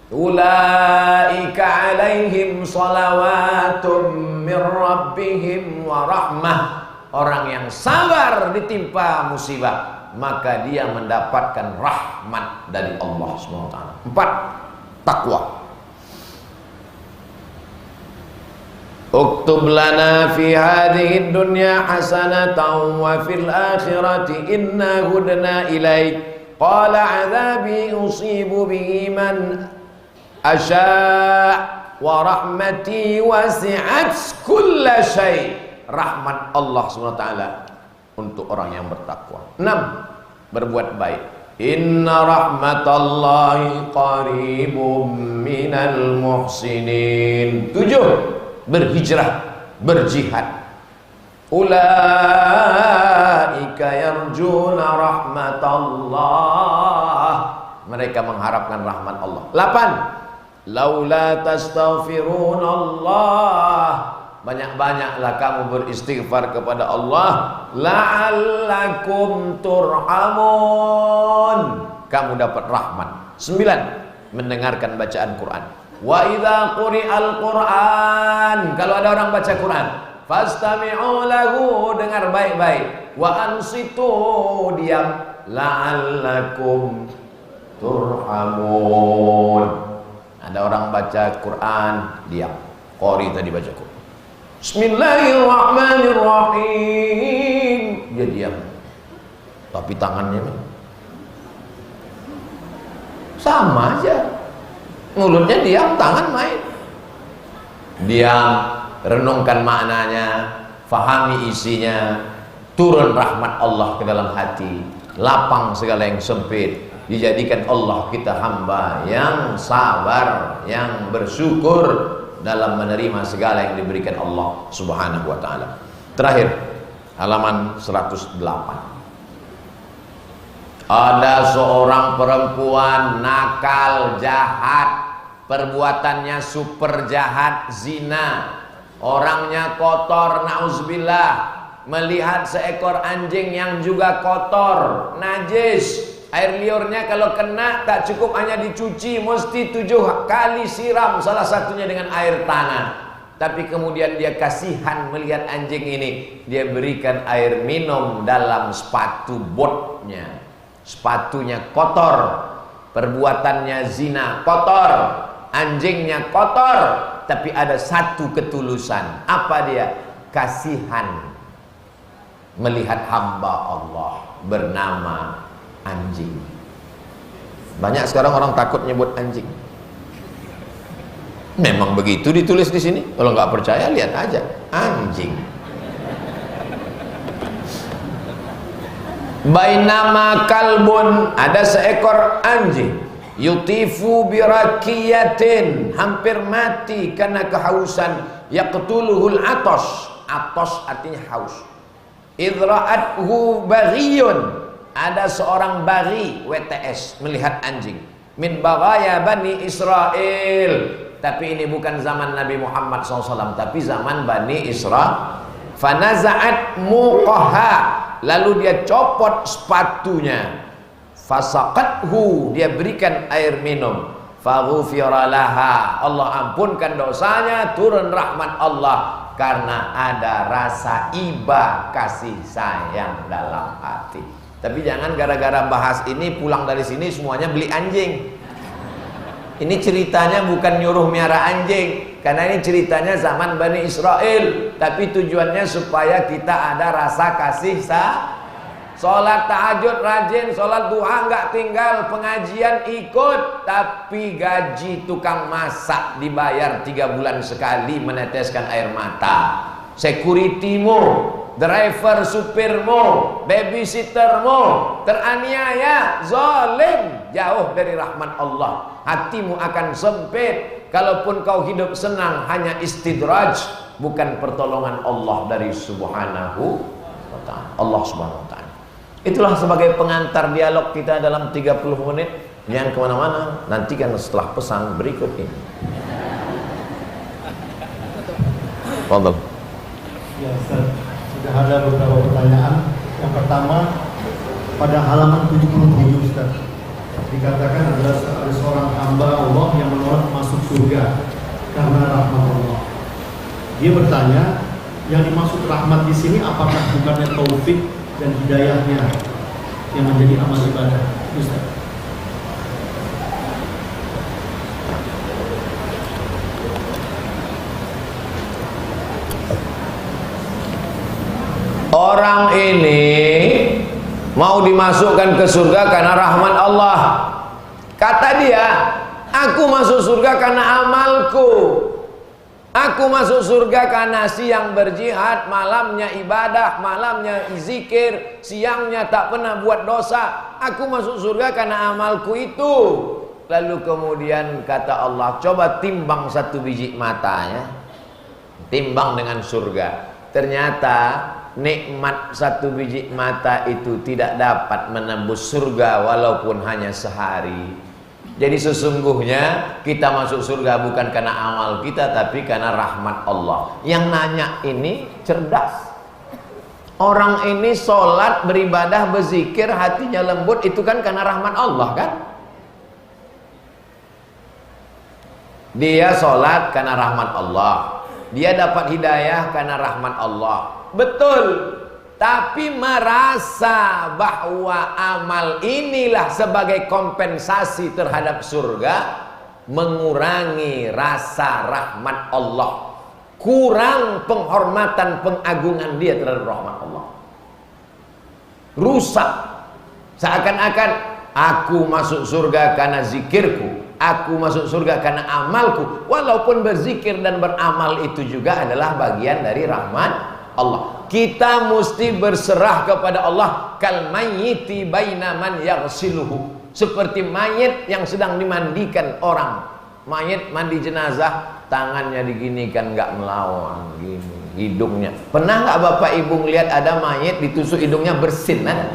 Ulaika alaihim salawatum min rabbihim wa rahmah. Orang yang sabar ditimpa musibah, maka dia mendapatkan rahmat dari Allah SWT. 4, takwa. Uktub lana fi hadhihi dunya hasanatan wa fil akhirati inna hudna ilaik. Qala adzabi usibu bihi man asya' wa rahmati wasi'at kulla syai'. Rahmat Allah SWT untuk orang yang bertakwa. 6, berbuat baik. Inna rahmatallahi qaribum minal muhsinin. 7, berhijrah, berjihad. Ulaika yarjuna rahmatallah, mereka mengharapkan rahmat Allah. 8, laula tastaghfirunallah, banyak-banyaklah kamu beristighfar kepada Allah, la'allakum turhamun, kamu dapat rahmat. 9, mendengarkan bacaan Quran. Wa idza quri'al Quran, kalau ada orang baca Quran, fastami'u lahu, dengar baik-baik, wa ansitu, diam, la'allakum turhamun. Ada orang baca Quran, diam. Qori tadi baca Quran, Bismillahirrahmanirrahim, dia diam, tapi tangannya sama aja, mulutnya diam, tangan main. Diam, renungkan maknanya, fahami isinya, turun rahmat Allah ke dalam hati, lapang segala yang sempit. Dijadikan Allah kita hamba yang sabar, yang bersyukur dalam menerima segala yang diberikan Allah Subhanahu wa ta'ala. Terakhir, halaman 108. Ada seorang perempuan nakal, jahat, perbuatannya super jahat, zina, orangnya kotor, nauzubillah, melihat seekor anjing yang juga kotor, najis, air liurnya kalau kena tak cukup hanya dicuci, mesti 7 kali siram, salah satunya dengan air tanah. Tapi kemudian dia kasihan melihat anjing ini, dia berikan air minum dalam sepatu botnya. Sepatunya kotor, perbuatannya zina, kotor, anjingnya kotor, tapi ada satu ketulusan. Apa dia? Kasihan melihat hamba Allah bernama anjing. Banyak sekarang orang takut nyebut anjing. Memang begitu ditulis di sini. Kalau nggak percaya lihat aja, anjing. Bainama kalbun, ada seekor anjing, yutifu birakiyatin, hampir mati karena kehausan, yaqtuluhul atos, atos artinya haus. Idra'athu baghiyun, ada seorang baghi, WTS, melihat anjing, min baghaya Bani Israel. Tapi ini bukan zaman Nabi Muhammad SAW, tapi zaman Bani Israel. Fanaza'at muqaha, lalu dia copot sepatunya, fasaqathu, dia berikan air minum, faghufira laha, Allah ampunkan dosanya, turun rahmat Allah karena ada rasa iba, kasih sayang dalam hati. Tapi jangan gara-gara bahas ini pulang dari sini semuanya beli anjing. Ini ceritanya bukan nyuruh miara anjing, karena ini ceritanya zaman Bani Israel, tapi tujuannya supaya kita ada rasa kasih sayang. Sholat tahajud rajin, sholat duha nggak tinggal, pengajian ikut, tapi gaji tukang masak dibayar 3 bulan sekali meneteskan air mata. Securitymu, driver supirmu, babysittermu teraniaya, zalim, jauh dari rahmat Allah. Hatimu akan sempit. Kalaupun kau hidup senang, hanya istidraj, bukan pertolongan Allah dari subhanahu wa ta'ala. Allah subhanahu wa ta'ala. Itulah sebagai pengantar dialog kita dalam 30 menit. Jangan kemana-mana, nantikan setelah pesan berikut ini. Fadhal. Ya Ustaz, sudah ada beberapa pertanyaan. Yang pertama, pada halaman 77 Ustaz, dikatakan adalah ada seorang hamba Allah yang menolak masuk surga karena rahmat Allah. Dia bertanya, yang dimaksud rahmat di sini apakah bukannya taufik dan hidayahnya yang menjadi amal ibadah, Ustaz? Orang ini mau dimasukkan ke surga karena rahmat Allah. Kata dia, aku masuk surga karena amalku. Aku masuk surga karena siang berjihad, malamnya ibadah, malamnya zikir, siangnya tak pernah buat dosa. Aku masuk surga karena amalku itu. Lalu kemudian kata Allah, coba timbang 1 biji matanya, timbang dengan surga. Ternyata nikmat 1 biji mata itu tidak dapat menembus surga walaupun hanya sehari. Jadi sesungguhnya kita masuk surga bukan karena amal kita, tapi karena rahmat Allah. Yang nanya ini cerdas. Orang ini sholat, beribadah, berzikir, hatinya lembut, itu kan karena rahmat Allah kan? Dia sholat karena rahmat Allah, dia dapat hidayah karena rahmat Allah. Betul. Tapi merasa bahwa amal inilah sebagai kompensasi terhadap surga, mengurangi rasa rahmat Allah, kurang penghormatan, pengagungan dia terhadap rahmat Allah, rusak. Seakan-akan aku masuk surga karena zikirku, aku masuk surga karena amalku. Walaupun berzikir dan beramal itu juga adalah bagian dari rahmat Allah. Kita mesti berserah kepada Allah. Kal mayyiti baina man yaghsiluhu, seperti mayit yang sedang dimandikan orang. Mayit mandi jenazah, tangannya diginikan, nggak melawan gini. hidungnya. Pernah nggak bapak ibu ngeliat ada mayit ditusuk hidungnya bersin? Ada?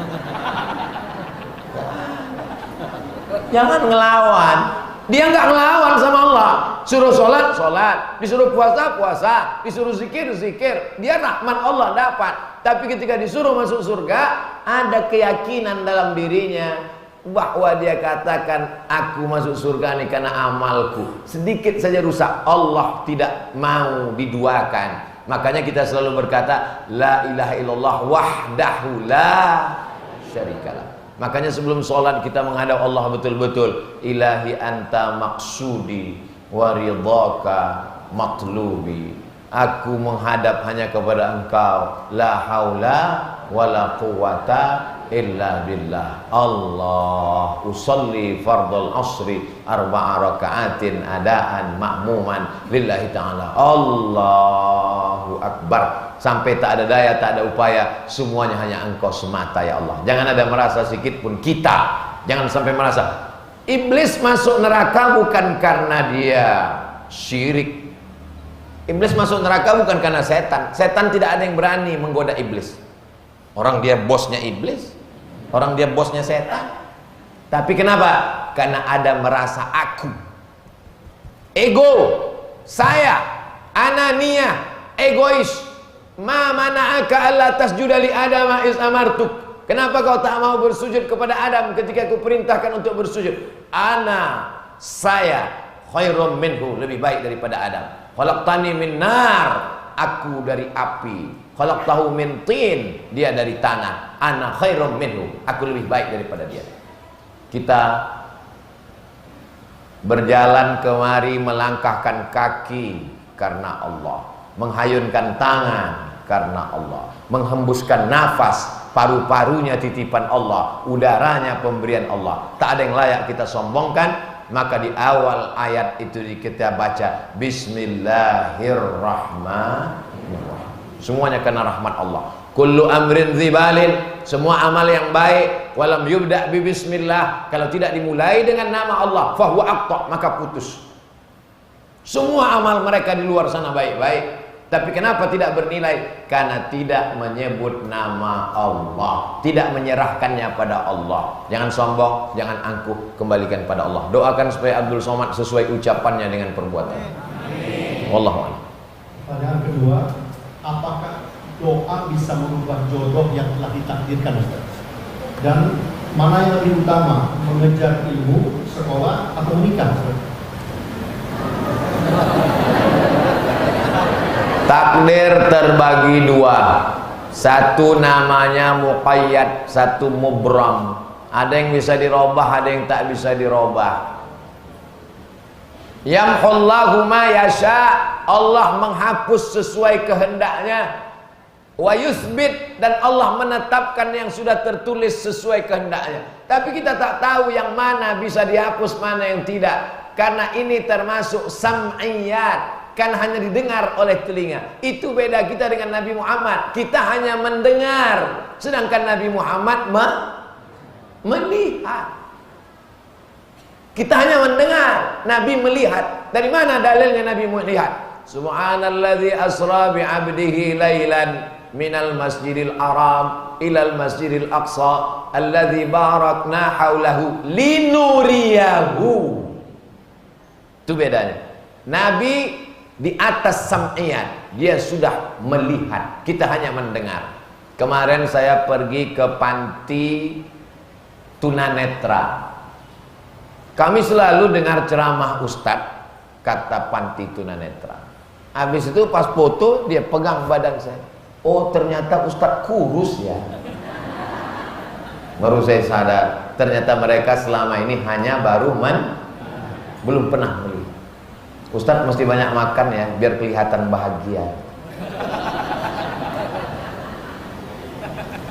Jangan ngelawan. Dia nggak ngelawan sama Allah. Suruh sholat, sholat. Disuruh puasa, puasa. Disuruh zikir, zikir. Dia rahmat Allah dapat. Tapi ketika disuruh masuk surga, ada keyakinan dalam dirinya bahwa dia katakan, aku masuk surga ini karena amalku. Sedikit saja rusak, Allah tidak mau diduakan. Makanya kita selalu berkata, la ilaha illallah wahdahu la syarikalah. Makanya sebelum sholat kita menghadap Allah betul-betul. Ilahi anta maksudi waridhaka matlubi. Aku menghadap hanya kepada engkau. La haula wala quwata illa billah. Allah usalli fardul asri arba'a raka'atin adaan ma'muman lillahi ta'ala. Allahu akbar. Sampai tak ada daya, tak ada upaya, semuanya hanya engkau semata ya Allah. Jangan ada merasa sedikit pun kita. Jangan sampai merasa iblis masuk neraka bukan karena dia syirik. Iblis masuk neraka bukan karena setan. Setan tidak ada yang berani menggoda iblis. Orang dia bosnya iblis, orang dia bosnya setan. Tapi kenapa? Karena ada merasa aku, ego, saya, anania, egois. Ma mana'aka alla tasjuda li Adama is amartuk. Kenapa kau tak mau bersujud kepada Adam ketika aku perintahkan untuk bersujud? Ana, saya, khairum minhu, lebih baik daripada Adam. Khalaqtani min nar, aku dari api. Khalaqtahu min tin, dia dari tanah. Ana khairum minhu, aku lebih baik daripada dia. Kita berjalan kemari melangkahkan kaki karena Allah, menghayunkan tangan karena Allah, menghembuskan nafas, paru-parunya titipan Allah, udaranya pemberian Allah. Tak ada yang layak kita sombongkan. Maka di awal ayat itu kita baca Bismillahirrahmanirrahim. Semuanya karena rahmat Allah. Kullu amrin dzibalin, semua amal yang baik, walam yubda bi bismillah, kalau tidak dimulai dengan nama Allah, fahuwa aqta, maka putus. Semua amal mereka di luar sana baik-baik. Tapi kenapa tidak bernilai? Karena tidak menyebut nama Allah, tidak menyerahkannya pada Allah. Jangan sombong, jangan angkuh, kembalikan pada Allah. Doakan supaya Abdul Somad sesuai ucapannya dengan perbuatan. Wallahu a'lam. Pertanyaan kedua, apakah doa bisa merubah jodoh yang telah ditakdirkan, Ustaz? Dan mana yang lebih utama, mengejar ilmu, sekolah, atau menikah, Ustaz? Takdir terbagi dua. Satu namanya muqayyad, satu mubram. Ada yang bisa dirubah, ada yang tak bisa dirubah. Yamhullahu ma yasha, Allah menghapus sesuai kehendaknya. Wa yuthbit, dan Allah menetapkan yang sudah tertulis sesuai kehendaknya. Tapi kita tak tahu yang mana bisa dihapus, mana yang tidak. Karena ini termasuk sam'iyat, kan hanya didengar oleh telinga. Itu beda kita dengan Nabi Muhammad. Kita hanya mendengar, sedangkan Nabi Muhammad melihat. Kita hanya mendengar, Nabi melihat. Dari mana dalilnya Nabi melihat? Subhanalladzi asra bi 'abdihi lailan minal masjidil haram ilal masjidil aqsa alladzi barakna haulahu linuriyahu. Itu bedanya. Nabi di atas sam'iyat, dia sudah melihat, kita hanya mendengar. Kemarin saya pergi ke panti tunanetra. Kami selalu dengar ceramah ustadz, kata panti tunanetra. Habis itu pas foto dia pegang badan saya. Oh, ternyata ustadz kurus ya. Baru saya sadar, ternyata mereka selama ini hanya belum pernah melihat. Ustadz mesti banyak makan ya, biar kelihatan bahagia.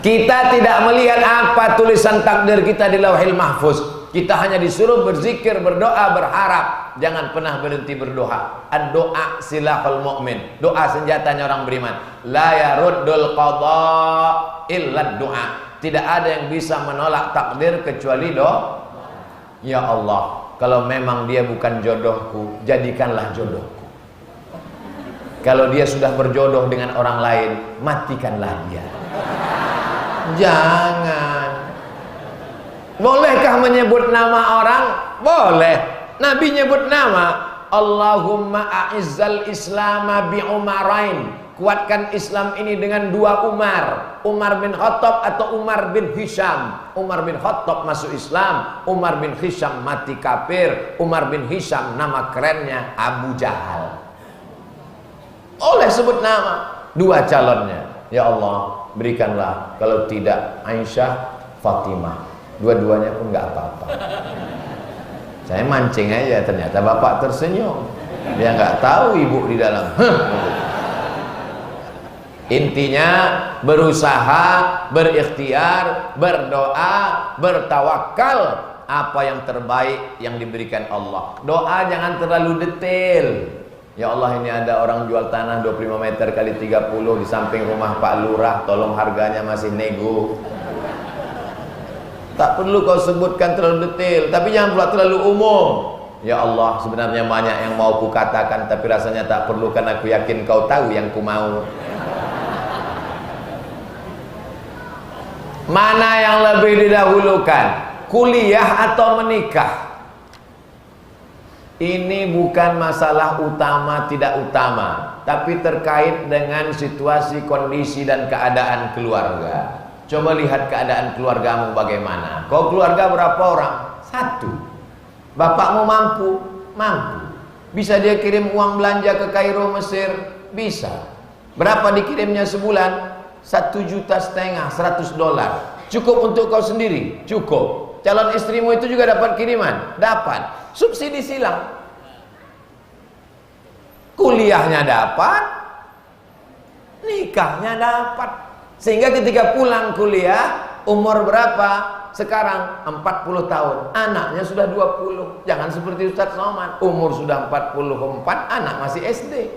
Kita tidak melihat apa tulisan takdir kita di Lauhil Mahfuz. Kita hanya disuruh berzikir, berdoa, berharap. Jangan pernah berhenti berdoa. Ad-doa silahul mu'min. Doa senjatanya orang beriman. La yaruddul qadha illa doa. Tidak ada yang bisa menolak takdir kecuali doa. Ya Allah, kalau memang dia bukan jodohku, jadikanlah jodohku. Kalau dia sudah berjodoh dengan orang lain, matikanlah dia. Jangan. Bolehkah menyebut nama orang? Boleh. Nabi nyebut nama. Allahumma a'izzal islama bi umarain. Kuatkan Islam ini dengan dua Umar. Umar bin Khattab atau Umar bin Hisham. Umar bin Khattab masuk Islam, Umar bin Hisham mati kafir. Umar bin Hisham nama kerennya Abu Jahal. Oleh sebut nama dua calonnya. Ya Allah, berikanlah, kalau tidak Aisyah, Fatimah. Dua-duanya pun nggak apa-apa. Saya mancing aja, ternyata bapak tersenyum. Dia nggak tahu ibu di dalam. Intinya berusaha, berikhtiar, berdoa, bertawakal. Apa yang terbaik yang diberikan Allah. Doa jangan terlalu detail. Ya Allah, ini ada orang jual tanah 25 meter kali 30 di samping rumah Pak Lurah, tolong harganya masih nego. Tak perlu kau sebutkan terlalu detail, tapi jangan pula terlalu umum. Ya Allah, sebenarnya banyak yang mau ku katakan, tapi rasanya tak perlu karena aku yakin kau tahu yang ku mau. Mana yang lebih didahulukan, kuliah atau menikah? Ini bukan masalah utama tidak utama, tapi terkait dengan situasi, kondisi dan keadaan keluarga. Coba lihat keadaan keluargamu bagaimana. Kau keluarga berapa orang? Satu. Bapakmu mampu? Mampu. Bisa dia kirim uang belanja ke Kairo, Mesir? Bisa. Berapa dikirimnya sebulan? 1,5 juta, $100. Cukup untuk kau sendiri? Cukup. Calon istrimu itu juga dapat kiriman? Dapat. Subsidi silang. Kuliahnya dapat, nikahnya dapat. Sehingga ketika pulang kuliah, umur berapa? Sekarang 40 tahun, anaknya sudah 20. Jangan seperti Ustadz Somad, umur sudah 44, anak masih SD.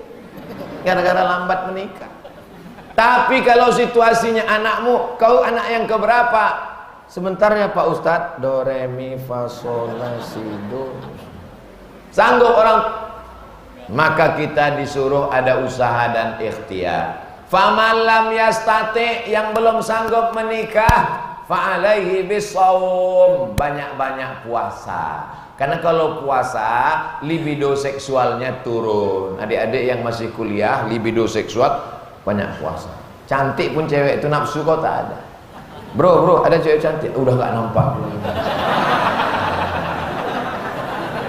Gara-gara lambat menikah. Tapi kalau situasinya anakmu, kau anak yang keberapa? Sebentar ya Pak Ustadz, do re mi fa sol la si do. Sanggup orang? Maka kita disuruh ada usaha dan ikhtiar. Faman lam yastati, yang belum sanggup menikah, fa alaihi bisawm, banyak-banyak puasa. Karena kalau puasa, libido seksualnya turun. Adik-adik yang masih kuliah, libido seksual, banyak puasa. Cantik pun cewek itu nafsu kau tak ada. Bro, ada cewek cantik, udah gak nampak.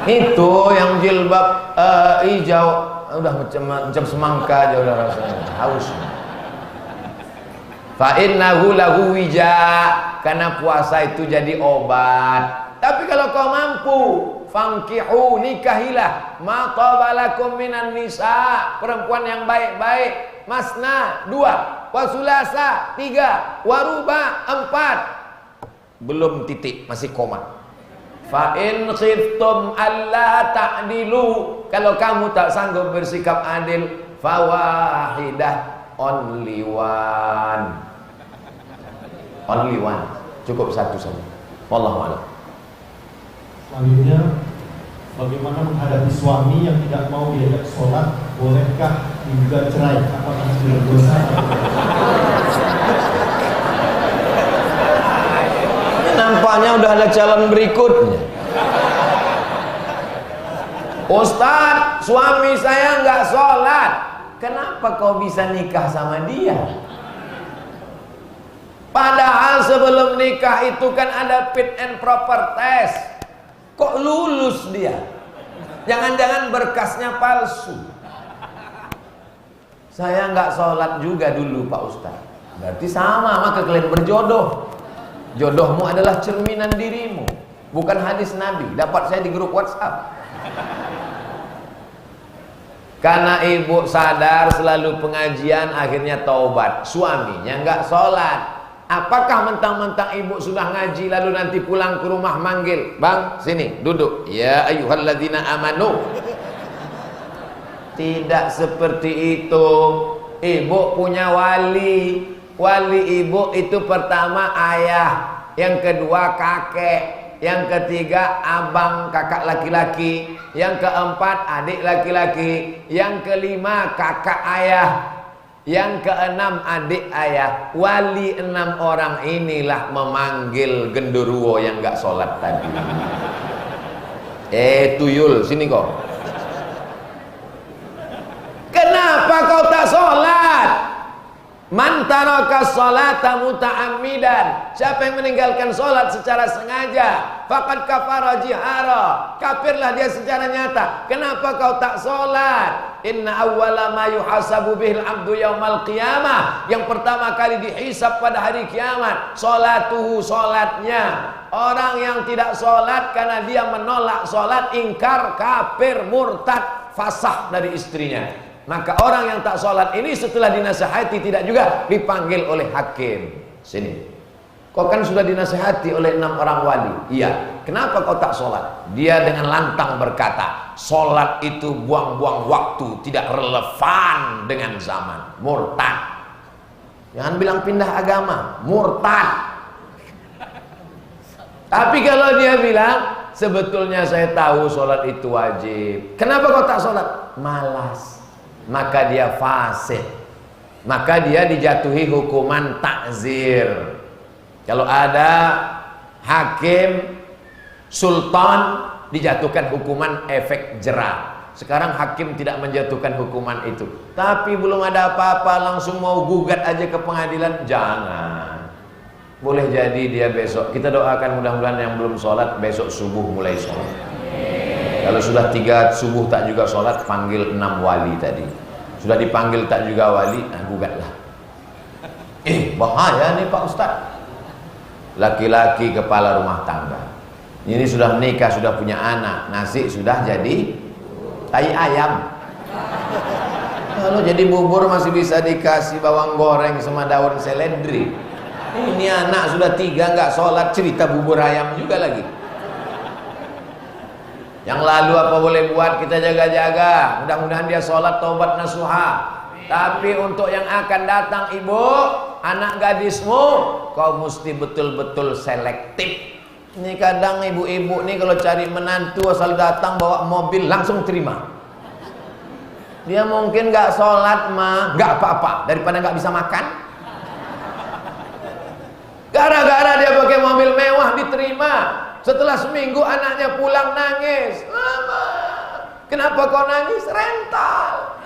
Itu yang jilbab hijau, udah macam semangka aja udah rasanya haus. Fa innahu lahu wija, karena puasa itu jadi obat. Tapi kalau kau mampu, fankihu, nikahilah, ma tabalakum minan nisa, perempuan yang baik-baik, masna 2, wasulasa 3, waruba 4. Belum titik, masih koma. Fa in khiftum alla ta'dilu, kalau kamu tak sanggup bersikap adil, fawahidah, only one. Only one, cukup satu saja. Wallahu a'lam. Selanjutnya, bagaimana menghadapi suami yang tidak mau diajak sholat? Bolehkah digugat cerai? Apakah sudah dosa? Nampaknya udah ada calon berikutnya. Ustadz, suami saya nggak sholat. Kenapa kau bisa nikah sama dia? Padahal sebelum nikah itu kan ada fit and proper test. Kok lulus dia? Jangan-jangan berkasnya palsu. Saya nggak sholat juga dulu Pak Ustadz. Berarti sama, maka kalian berjodoh. Jodohmu adalah cerminan dirimu, bukan hadis Nabi. Dapat saya di grup WhatsApp. Karena ibu sadar selalu pengajian, akhirnya taubat. Suaminya nggak sholat. Apakah mentang-mentang ibu sudah ngaji lalu nanti pulang ke rumah manggil, bang sini duduk, ya ayyuhalladzina amanu? Tidak seperti itu. Ibu punya wali. Wali ibu itu pertama ayah, yang kedua kakek, yang ketiga abang kakak laki-laki, yang keempat adik laki-laki, yang kelima kakak ayah, yang keenam adik ayah. Wali 6 orang inilah memanggil genderuwo yang gak sholat tadi. Tuyul, sini kau. Kenapa kau tak sholat? Man taraka sholata muta'ammidan, siapa yang meninggalkan sholat secara sengaja, faqad kafara jihara, kafirlah dia secara nyata. Kenapa kau tak sholat? Inna awwala ma yuhasabu bihil abdu yaumal qiyamah, yang pertama kali dihisab pada hari kiamat sholatuhu, sholatnya. Orang yang tidak sholat karena dia menolak sholat, ingkar, kafir, murtad, fasah dari istrinya. Maka orang yang tak sholat ini setelah dinasihati tidak juga dipanggil oleh hakim. Sini, kau kan sudah dinasihati oleh 6 orang wali. Iya, kenapa kau tak sholat? Dia dengan lantang berkata, sholat itu buang-buang waktu, tidak relevan dengan zaman. Murtad. Jangan bilang pindah agama, murtad. Tapi kalau dia bilang, sebetulnya saya tahu sholat itu wajib, kenapa kau tak sholat? Malas. Maka dia fasik, maka dia dijatuhi hukuman takzir. Kalau ada hakim sultan dijatuhkan hukuman efek jerah. Sekarang hakim tidak menjatuhkan hukuman itu, tapi belum ada apa-apa langsung mau gugat aja ke pengadilan. Jangan. Boleh jadi dia besok, kita doakan mudah-mudahan yang belum sholat besok subuh mulai sholat. Kalau sudah 3 subuh tak juga sholat, panggil 6 wali tadi. Sudah dipanggil tak juga wali, gugatlah. Bahaya nih Pak Ustadz. Laki-laki kepala rumah tangga, ini sudah menikah, sudah punya anak, nasi sudah jadi tai ayam. Kalau jadi bubur masih bisa dikasih bawang goreng sama daun seledri. Ini anak sudah 3 nggak sholat, cerita bubur ayam juga lagi. Yang lalu apa boleh buat, kita jaga-jaga. Mudah-mudahan dia sholat taubat nasuha. Tapi untuk yang akan datang, ibu, anak gadismu, kau mesti betul-betul selektif. Ini kadang ibu-ibu nih kalau cari menantu asal datang bawa mobil langsung terima. Dia mungkin gak sholat mah, gak apa-apa, daripada gak bisa makan. Gara-gara dia pakai mobil mewah diterima. Setelah seminggu anaknya pulang nangis. Mama, kenapa kau nangis? Rental.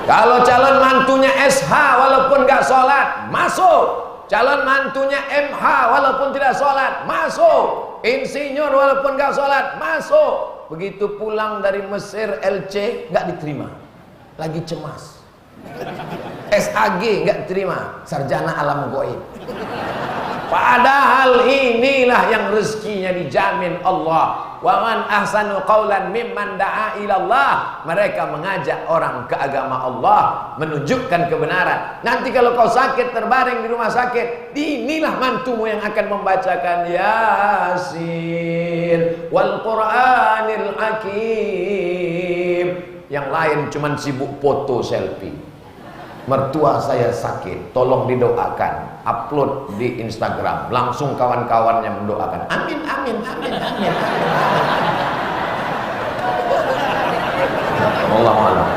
Kalau calon mantunya SH walaupun gak sholat, masuk. Calon mantunya MH walaupun tidak sholat, masuk. Insinyur walaupun gak sholat, masuk. Begitu pulang dari Mesir LC gak diterima, lagi cemas. SAG nggak terima, sarjana alam goib. Padahal inilah yang rezekinya dijamin Allah. Wa man ahsanu qaulan mimman da'a ilallah. Mereka mengajak orang ke agama Allah, menunjukkan kebenaran. Nanti kalau kau sakit terbaring di rumah sakit, inilah mantumu yang akan membacakan Yasin wal Qur'anil Hakim. Yang lain cuman sibuk foto selfie. Mertua saya sakit, tolong didoakan, upload di Instagram, langsung kawan-kawannya mendoakan. Amin, amin, amin, amin, amin. Allah Allah.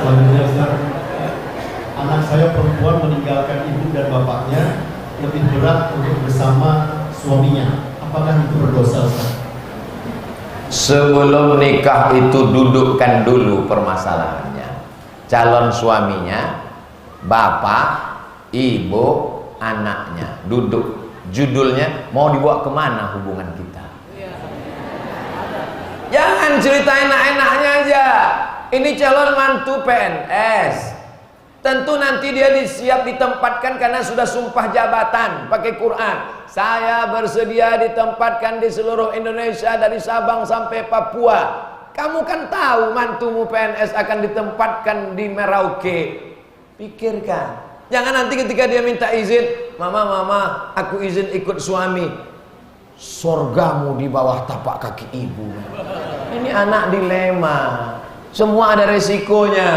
Selanjutnya Ustaz, anak saya perempuan meninggalkan ibu dan bapaknya, lebih berat untuk bersama suaminya. Apakah itu berdosa Ustaz? Sebelum nikah itu dudukkan dulu permasalahannya. Calon suaminya, bapak, ibu, anaknya, duduk. Judulnya mau dibawa kemana hubungan kita? Jangan cerita enak-enaknya aja. Ini calon mantu PNS. Tentu nanti dia disiap ditempatkan karena sudah sumpah jabatan pakai Quran. Saya bersedia ditempatkan di seluruh Indonesia dari Sabang sampai Papua. Kamu kan tahu mantumu PNS akan ditempatkan di Merauke. Pikirkan. Jangan nanti ketika dia minta izin, mama, aku izin ikut suami. Surgamu di bawah tapak kaki ibu. Ini anak dilema. Semua ada resikonya.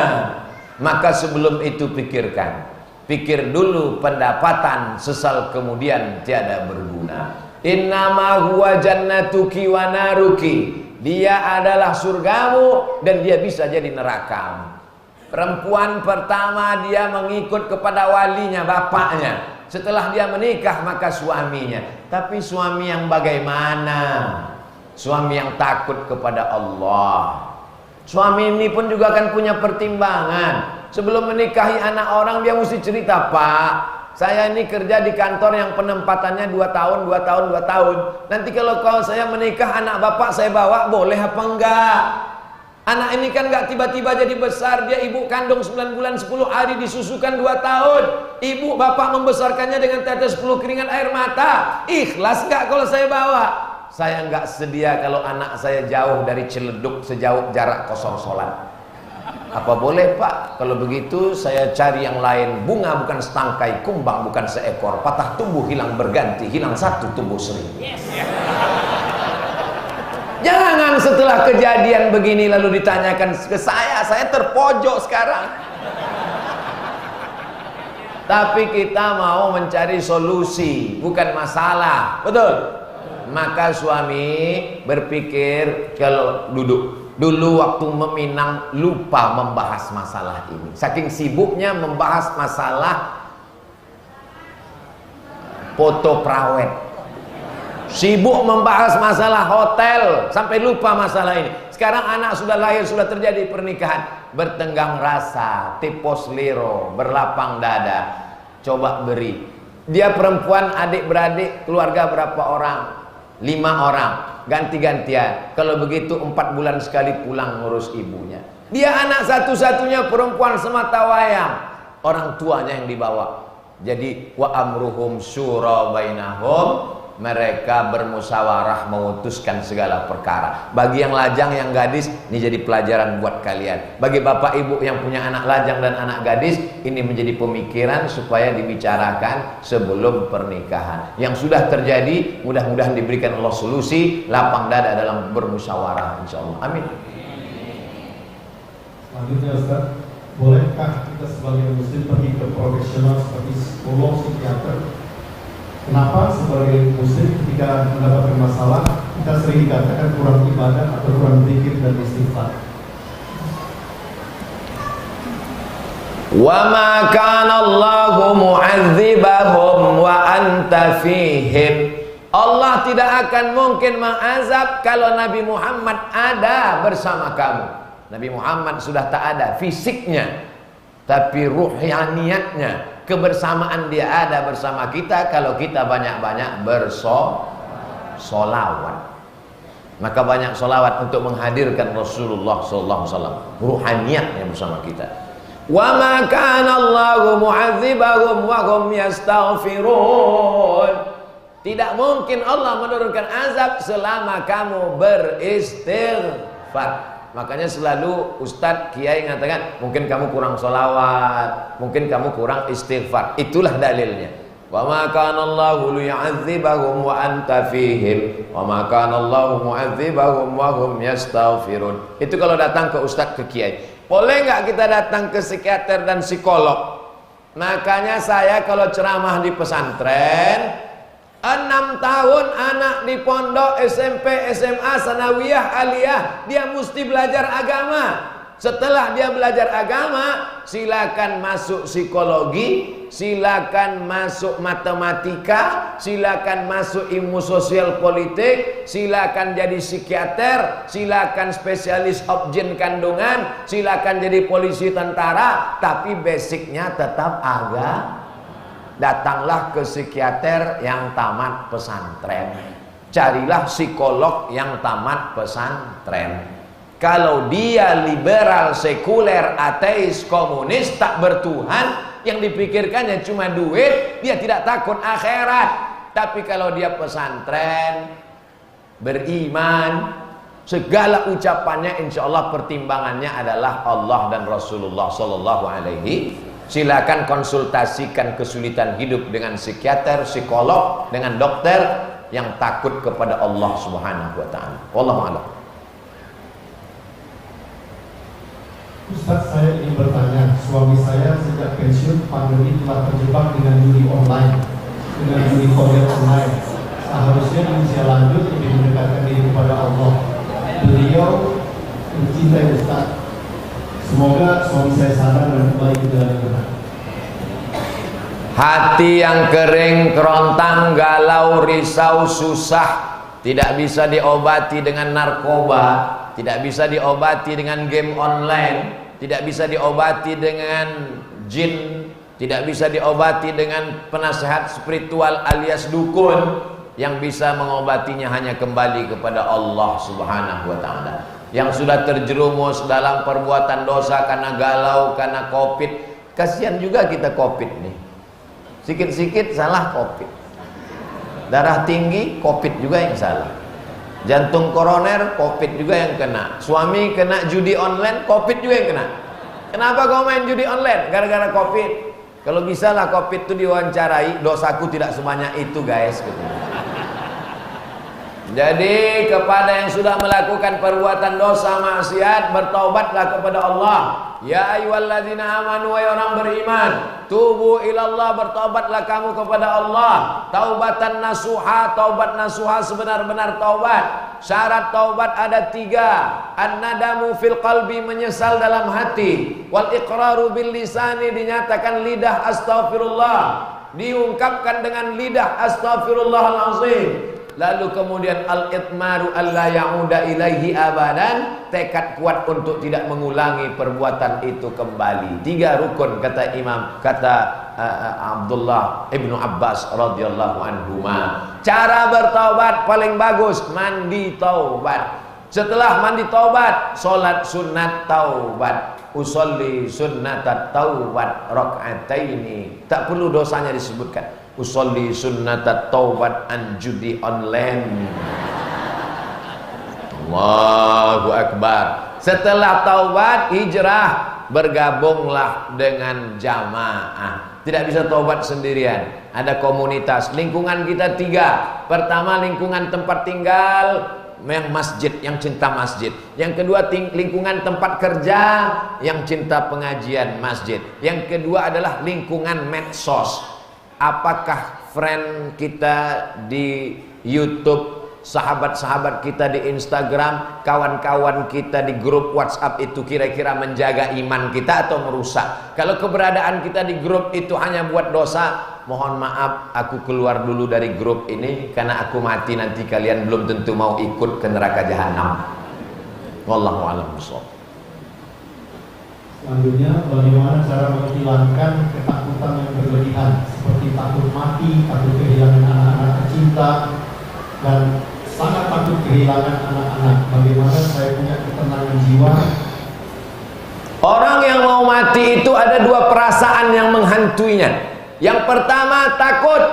Maka sebelum itu pikirkan. Pikir dulu pendapatan, sesal kemudian tiada berguna. Innama huwa jannatuki wa naruki. Dia adalah surgamu dan dia bisa jadi nerakamu. Perempuan pertama dia mengikut kepada walinya, bapaknya. Setelah dia menikah maka suaminya. Tapi suami yang bagaimana? Suami yang takut kepada Allah. Suami ini pun juga akan punya pertimbangan. Sebelum menikahi anak orang dia mesti cerita, Pak, saya ini kerja di kantor yang penempatannya 2 tahun. Nanti kalau saya menikah anak bapak saya bawa, boleh apa enggak? Anak ini kan enggak tiba-tiba jadi besar. Dia ibu kandung 9 bulan 10 hari, disusukan 2 tahun. Ibu bapak membesarkannya dengan tetes 10 keringat air mata. Ikhlas enggak kalau saya bawa? Saya enggak sedia kalau anak saya jauh dari Ciledug, sejauh jarak kosong sholat. Apa boleh, Pak? Kalau begitu saya cari yang lain. Bunga bukan setangkai, kumbang bukan seekor. Patah tumbuh hilang berganti, hilang satu tumbuh sering. Yes. Jangan setelah kejadian begini lalu ditanyakan ke saya terpojok sekarang. Tapi kita mau mencari solusi, bukan masalah. Betul? Maka suami berpikir kalau dulu waktu meminang lupa membahas masalah ini. Saking sibuknya membahas masalah foto prawet. Sibuk membahas masalah hotel sampai lupa masalah ini. Sekarang anak sudah lahir, sudah terjadi pernikahan, bertenggang rasa, tipos liro, berlapang dada. Coba beri. Dia perempuan, adik-beradik, keluarga berapa orang? 5 orang. Ganti-gantian. Kalau begitu 4 bulan sekali pulang ngurus ibunya. Dia anak satu-satunya perempuan semata wayang. Orang tuanya yang dibawa. Jadi wa amruhum syura bainahum. Mereka bermusyawarah memutuskan segala perkara. Bagi yang lajang, yang gadis, ini jadi pelajaran buat kalian. Bagi bapak ibu yang punya anak lajang dan anak gadis, ini menjadi pemikiran supaya dibicarakan sebelum pernikahan. Yang sudah terjadi, mudah-mudahan diberikan Allah solusi, lapang dada dalam bermusyawarah, insyaallah. Amin. Selanjutnya Ustaz, bolehkah kita sebagai muslim pergi ke profesional seperti psikolog, psikiater? Kenapa sebagai muslim ketika mendapatkan masalah kita sering dikatakan kurang ibadah atau kurang zikir dan istighfar? Wa ma kana Allahu mu'adzibahum wa anta fihim. Allah tidak akan mungkin mengazab kalau Nabi Muhammad ada bersama kamu. Nabi Muhammad sudah tak ada fisiknya, tapi ruhaniatnya, kebersamaan dia ada bersama kita kalau kita banyak-banyak bersolawat. Maka banyak solawat untuk menghadirkan Rasulullah SAW, ruhaniatnya bersama kita. Wa ma kana Allahu mu'adzibahum wa hum yastaghfirun. Tidak mungkin Allah menurunkan azab selama kamu beristighfar. Makanya selalu Ustadz, Kiai mengatakan mungkin kamu kurang sholawat, mungkin kamu kurang istighfar. Itulah dalilnya. Wa ma kana Allahu liyu'adzibahum wa anta fihim wa ma kana Allahu mu'adzibahum wa hum yastaghfirun. Itu kalau datang ke Ustadz, ke Kiai. Boleh nggak kita datang ke psikiater dan psikolog? Makanya saya kalau ceramah di pesantren, 6 tahun anak di pondok, SMP, SMA, sanawiyah, aliyah, dia mesti belajar agama. Setelah dia belajar agama, silakan masuk psikologi, silakan masuk matematika, silakan masuk ilmu sosial politik, silakan jadi psikiater, silakan spesialis obgyn kandungan, silakan jadi polisi tentara, tapi basicnya tetap agama. Datanglah ke psikiater yang tamat pesantren, carilah psikolog yang tamat pesantren. Kalau dia liberal, sekuler, ateis, komunis, tak bertuhan, yang dipikirkannya cuma duit, dia tidak takut akhirat. Tapi kalau dia pesantren, beriman, segala ucapannya insya Allah pertimbangannya adalah Allah dan Rasulullah Sallallahu Alaihi. Silakan konsultasikan kesulitan hidup dengan psikiater, psikolog, dengan dokter yang takut kepada Allah Subhanahu wa taala. Wallahu a'lam. Ustaz, saya ingin bertanya, suami saya sejak pensiun pandemi telah terjebak dengan judi online, dengan judi online online. Seharusnya usia lanjut lebih mendekatkan diri kepada Allah. Beliau mencintai Ustaz. Semoga suami saya sadar dan kembali ke jalan yang benar. Hati yang kering, kerontang, galau, risau, susah, tidak bisa diobati dengan narkoba, tidak bisa diobati dengan game online, tidak bisa diobati dengan jin, tidak bisa diobati dengan penasehat spiritual alias dukun. Yang bisa mengobatinya hanya kembali kepada Allah Subhanahu wa ta'ala. Yang sudah terjerumus dalam perbuatan dosa karena galau, karena covid. Kasihan juga kita covid nih. Sikit-sikit salah covid. Darah tinggi, covid juga yang salah. Jantung koroner, covid juga yang kena. Suami kena judi online, covid juga yang kena. Kenapa kau main judi online? Gara-gara covid. Kalau bisa lah covid itu diwawancarai, dosaku tidak sebanyak itu guys. Jadi kepada yang sudah melakukan perbuatan dosa maksiat, bertaubatlah kepada Allah. Ya ayyuhalladzina amanu, wahai orang beriman, tubu ilallah, bertaubatlah kamu kepada Allah. Taubatan nasuha, taubat nasuha sebenar-benar taubat. Syarat taubat ada 3. An-nadamu fil qalbi, menyesal dalam hati. Wal iqraru bil lisani, dinyatakan lidah astaghfirullah, diungkapkan dengan lidah astaghfirullahalazim. Lalu kemudian al-itmaru alla ya'uda ilaihi abadan, tekad kuat untuk tidak mengulangi perbuatan itu kembali. 3 rukun kata Abdullah ibnu Abbas radhiyallahu anhuma. Cara bertaubat paling bagus mandi taubat. Setelah mandi taubat, salat sunat taubat. Usolli sunnatat taubat raka'ataini. Tak perlu dosanya disebutkan. Usolli sunnatat taubat an judi online. Allahu Akbar. Setelah taubat, hijrah, bergabunglah dengan jamaah. Tidak bisa taubat sendirian. Ada komunitas. Lingkungan kita 3. Pertama, lingkungan tempat tinggal yang masjid, yang cinta masjid. Yang kedua, lingkungan tempat kerja yang cinta pengajian masjid. Yang kedua adalah lingkungan medsos. Apakah friend kita di YouTube, sahabat-sahabat kita di Instagram, kawan-kawan kita di grup WhatsApp itu kira-kira menjaga iman kita atau merusak? Kalau keberadaan kita di grup itu hanya buat dosa, mohon maaf, aku keluar dulu dari grup ini karena aku mati nanti kalian belum tentu mau ikut ke neraka jahanam. Wallahu a'lam bishawab. Selanjutnya, bagaimana cara menghilangkan ketakutan yang berlebihan, seperti takut mati, takut kehilangan anak-anak tercinta, dan sangat takut kehilangan anak-anak. Bagaimana saya punya ketenangan jiwa? Orang yang mau mati itu ada 2 perasaan yang menghantuinya. Yang pertama takut.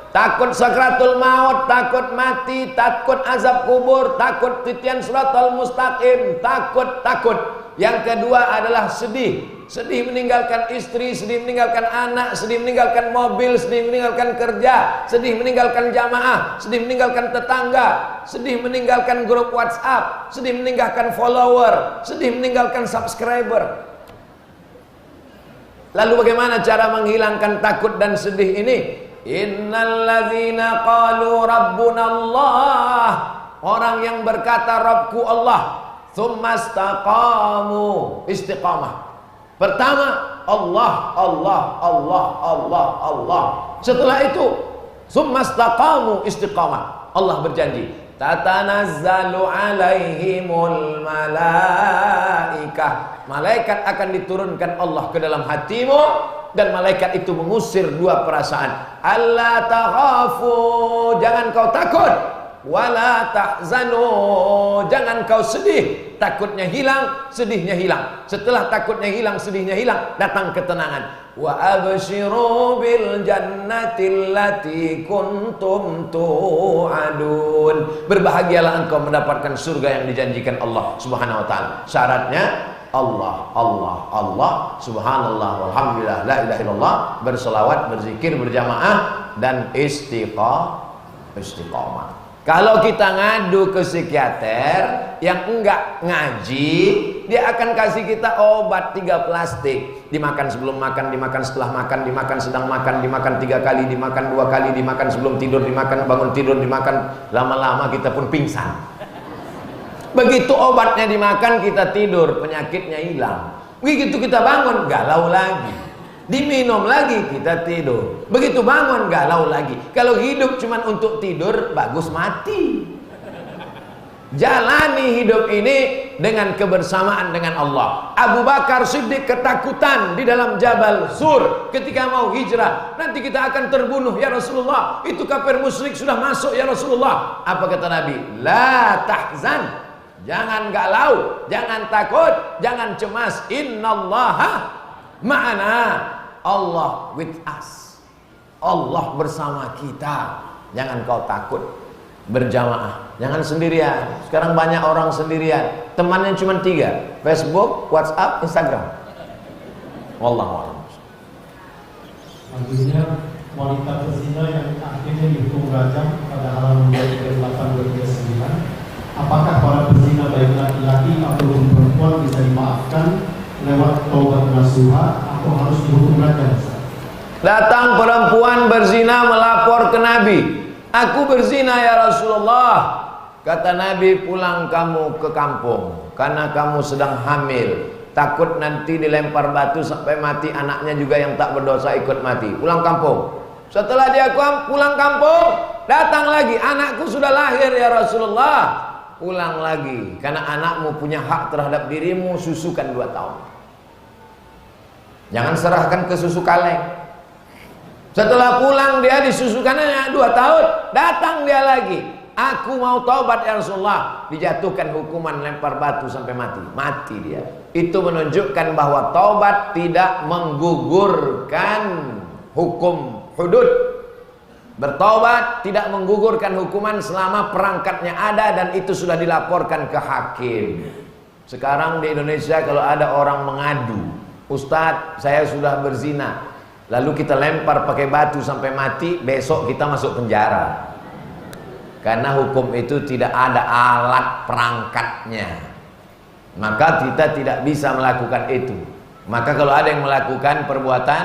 Takut sakratul maut, takut mati, takut azab kubur, takut titian siratal mustaqim, takut. Yang kedua adalah sedih. Sedih meninggalkan istri, sedih meninggalkan anak, sedih meninggalkan mobil, sedih meninggalkan kerja, sedih meninggalkan jamaah, sedih meninggalkan tetangga, sedih meninggalkan grup WhatsApp, sedih meninggalkan follower, sedih meninggalkan subscriber. Lalu bagaimana cara menghilangkan takut dan sedih ini? Innalladzina qalu rabbuna Allah, orang yang berkata Rabbku Allah, tsumma istaqamu, istiqamah. Pertama Allah, Allah, Allah, Allah, Allah. Setelah itu tsumma istaqamu, istiqamah. Allah berjanji, tatanazzalu alaihimul malaikah, malaikat akan diturunkan Allah ke dalam hatimu, dan malaikat itu mengusir 2 perasaan. Alla takhafu, jangan kau takut. Wala tahzanu, jangan kau sedih. Takutnya hilang, sedihnya hilang. Setelah takutnya hilang, sedihnya hilang, datang ketenangan. Wa abshiru bil jannati allati kuntum tu'adun, berbahagialah engkau mendapatkan surga yang dijanjikan Allah Subhanahu wa taala. Syaratnya Allah, Allah, Allah, subhanallah, walhamdulillah, la ilaha illallah, berselawat, berzikir berjamaah, dan istiqamah. Kalau kita ngadu ke psikiater yang enggak ngaji, dia akan kasih kita obat 3 plastik. Dimakan sebelum makan, dimakan setelah makan, dimakan sedang makan, dimakan 3 kali, dimakan 2 kali, dimakan sebelum tidur, dimakan bangun tidur, dimakan. Lama-lama kita pun pingsan. Begitu obatnya dimakan, kita tidur, penyakitnya hilang. Begitu kita bangun, galau lagi. Diminum lagi, kita tidur. Begitu bangun, galau lagi. Kalau hidup cuma untuk tidur, bagus mati. Jalani hidup ini dengan kebersamaan dengan Allah. Abu Bakar Siddiq ketakutan di dalam Jabal Sur ketika mau hijrah. Nanti kita akan terbunuh ya Rasulullah. Itu kafir musyrik sudah masuk ya Rasulullah. Apa kata Nabi? La tahzan. Jangan galau, jangan takut, jangan cemas. Innallaha ma'ana. Allah with us. Allah bersama kita. Jangan kau takut. Berjamaah, jangan sendirian. Sekarang banyak orang sendirian, temannya cuma 3, Facebook, WhatsApp, Instagram. Wallahu a'lam. Selanjutnya, wanita berzina yang akhirnya dihukum rajam pada halaman 28-29. Apakah para berzina baik laki-laki ataupun perempuan bisa dimaafkan lewat taubat nasuha atau harus dihukum rajam? Datang perempuan berzina melapor ke Nabi. Aku berzina ya Rasulullah. Kata Nabi, pulang kamu ke kampung karena kamu sedang hamil. Takut nanti dilempar batu sampai mati, anaknya juga yang tak berdosa ikut mati. Pulang kampung. Setelah dia pulang kampung, datang lagi, anakku sudah lahir ya Rasulullah. Pulang lagi karena anakmu punya hak terhadap dirimu, susukan 2 tahun. Jangan serahkan ke susu kaleng. Setelah pulang dia disusukannya 2 tahun, datang dia lagi. Aku mau taubat ya Rasulullah. Dijatuhkan hukuman lempar batu sampai mati. Mati dia. Itu menunjukkan bahwa taubat tidak menggugurkan hukum hudud. Bertaubat tidak menggugurkan hukuman selama perangkatnya ada dan itu sudah dilaporkan ke hakim. Sekarang di Indonesia kalau ada orang mengadu, Ustadz saya sudah berzina, lalu kita lempar pakai batu sampai mati, besok kita masuk penjara. Karena hukum itu tidak ada alat perangkatnya. Maka kita tidak bisa melakukan itu. Maka kalau ada yang melakukan perbuatan,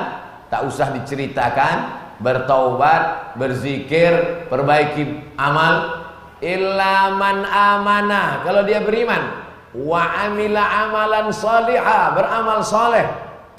tak usah diceritakan, bertaubat, berzikir, perbaiki amal. Illa man amanah, kalau dia beriman, wa amila amalan salihah, beramal soleh.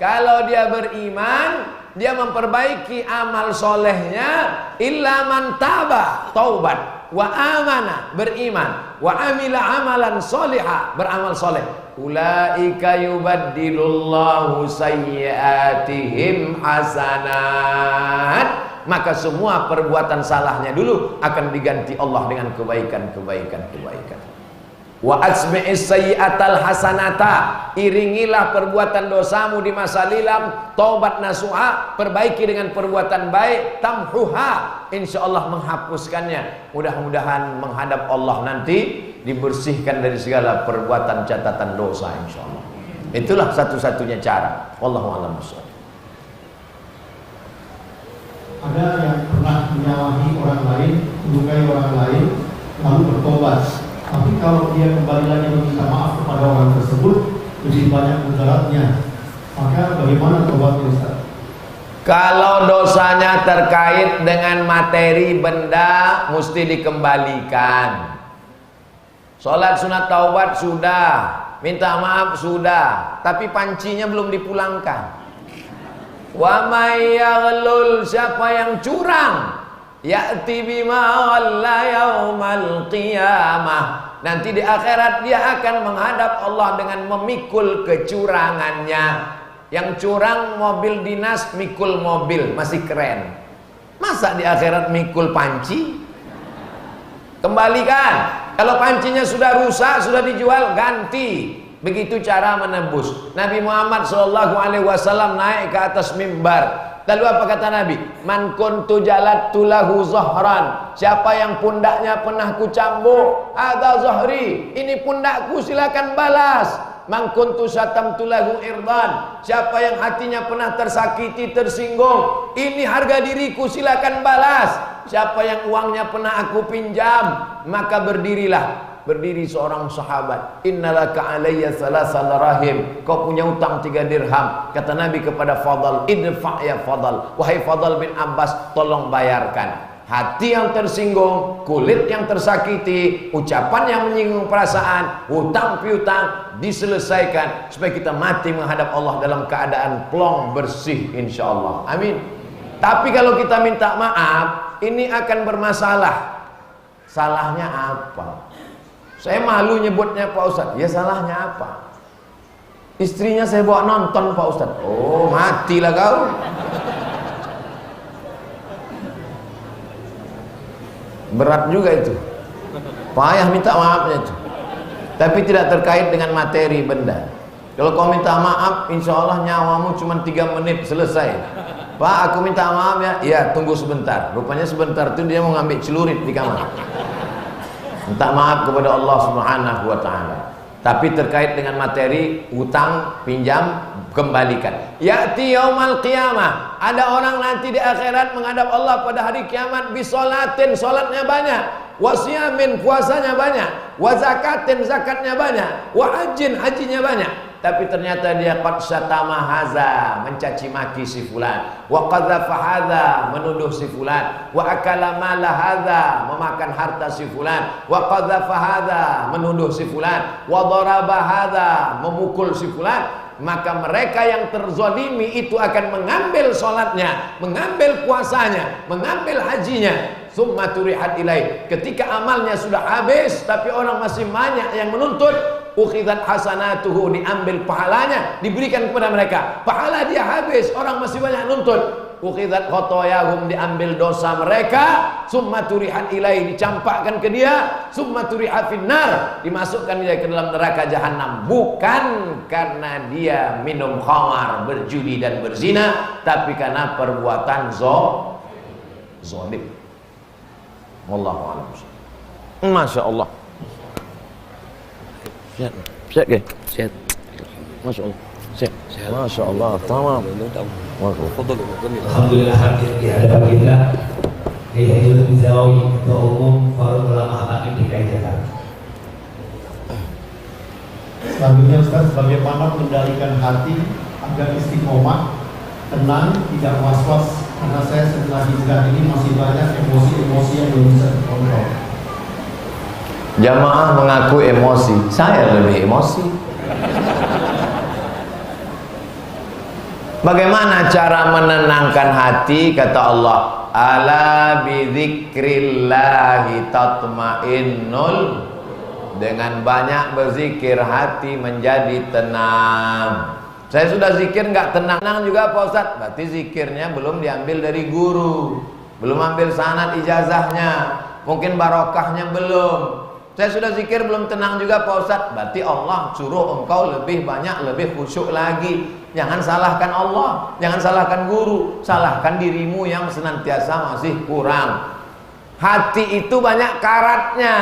Kalau dia beriman, dia memperbaiki amal solehnya. Illa man taba, taubat, wa amana, beriman, wa amila amalan solihah, beramal soleh. Ulaika yubaddilullahu sayyiatihim hasanat. Maka semua perbuatan salahnya dulu akan diganti Allah dengan kebaikan-kebaikan. Wa asmi'is sayyi'atal hasanata, iringilah perbuatan dosamu di masa silam, taubat nasuha, perbaiki dengan perbuatan baik, tamhuha, insyaallah menghapuskannya. Mudah-mudahan menghadap Allah nanti dibersihkan dari segala perbuatan catatan dosa insyaallah. Itulah satu-satunya cara. Wallahu a'lam bishawab. Ada yang pernah menyalahi orang lain, melukai orang lain, lalu bertobat. Tapi kalau dia kembali lagi meminta maaf kepada orang tersebut, lebih banyak mudaratnya. Maka bagaimana tobatnya Ustaz? Kalau dosanya terkait dengan materi benda, mesti dikembalikan. Sholat sunat taubat sudah, minta maaf sudah, tapi pancinya belum dipulangkan. Wa may yaghlul, siapa yang curang, ya'ti bima ghalla yaumal qiyamah, nanti di akhirat dia akan menghadap Allah dengan memikul kecurangannya. Yang curang mobil dinas, mikul mobil, masih keren. Masa di akhirat mikul panci? Kembalikan. Kalau pancinya sudah rusak, sudah dijual, ganti. Begitu cara menebus. Nabi Muhammad SAW naik ke atas mimbar. Lalu apa kata Nabi? Man kuntu jalattu lahu zahran, siapa yang pundaknya pernah kucambuk, ada zahri, ini pundakku, silakan balas. Man kuntu syatamtu lahu irdan, siapa yang hatinya pernah tersakiti, tersinggung, ini harga diriku, silakan balas. Siapa yang uangnya pernah aku pinjam, maka berdirilah. Berdiri seorang sahabat, innalaka alayya salasa darahim, kau punya utang 3 dirham. Kata Nabi kepada Fadl, idfa' ya Fadl, wahai Fadl bin Abbas, tolong bayarkan. Hati yang tersinggung, kulit yang tersakiti, ucapan yang menyinggung perasaan, hutang piutang diselesaikan supaya kita mati menghadap Allah dalam keadaan plong bersih, insyaallah. Amin. Tapi kalau kita minta maaf, ini akan bermasalah. Salahnya apa? Saya malu nyebutnya Pak Ustadz. Ya salahnya apa? Istrinya saya bawa nonton Pak Ustadz. Oh, matilah kau. Berat juga itu. Payah minta maafnya itu. Tapi tidak terkait dengan materi benda. Kalau kau minta maaf, insya Allah nyawamu cuma 3 menit selesai. Pak, aku minta maaf ya. Iya, tunggu sebentar. Rupanya sebentar itu dia mau ngambil celurit di kamar. Minta maaf kepada Allah Subhanahu wa ta'ala. Tapi terkait dengan materi utang, pinjam, kembalikan. Ya'ti yaumal qiyamah, ada orang nanti di akhirat menghadap Allah pada hari kiamat bisolatin, solatnya banyak, wasiyamin, puasanya banyak, wazakatin, zakatnya banyak, wahajin, hajinya banyak. Tapi ternyata dia qad syatama haza, mencaci maki si fulan, wa qadzafa hadza, menuduh si fulan, wa akala mala hadza, memakan harta si fulan, wa qadzafa hadza, menuduh si fulan, wa daraba hadza, memukul si fulan. Maka mereka yang terzalimi itu akan mengambil sholatnya, mengambil puasanya, mengambil hajinya. Summa turihat ilaih, ketika amalnya sudah habis tapi orang masih banyak yang menuntut, ukhidat hasanatuhu, diambil pahalanya, diberikan kepada mereka. Pahala dia habis, orang masih banyak nuntut. Ukhidat khotoyahum, diambil dosa mereka. Summa turihat ilaih, dicampakkan ke dia. Summa turihat finnar, dimasukkan dia ke dalam neraka jahanam. Bukan karena dia minum khamar, berjudi dan berzina, tapi karena perbuatan zalim. Wallahu a'lam. Masya Allah. Sihat ke? Sihat. Masya Allah. Sihat. Masya Allah. Tamam. Alhamdulillah hadir di hadapan kita Kiai Haji Lutfi Zawawi, Ketua Umum Forum Ulama Habaib DKI Jakarta. Selanjutnya Ustaz, bagaimana mengendalikan hati agar istiqomah, tenang, tidak was-was, karena saya setelah hijrah ini masih banyak emosi-emosi yang belum bisa terkontrol. Jamaah mengaku emosi, saya lebih emosi. Bagaimana cara menenangkan hati? Kata Allah, ala bidzikrillahi tatmainnul, dengan banyak berzikir hati menjadi tenang. Saya sudah zikir nggak tenang juga Pak Ustadz. Berarti zikirnya belum diambil dari guru, belum ambil sanad ijazahnya, mungkin barokahnya belum. Saya sudah zikir belum tenang juga Pak Ustadz. Berarti Allah suruh engkau lebih banyak, lebih khusyuk lagi. Jangan salahkan Allah, jangan salahkan guru, salahkan dirimu yang senantiasa masih kurang. Hati itu banyak karatnya.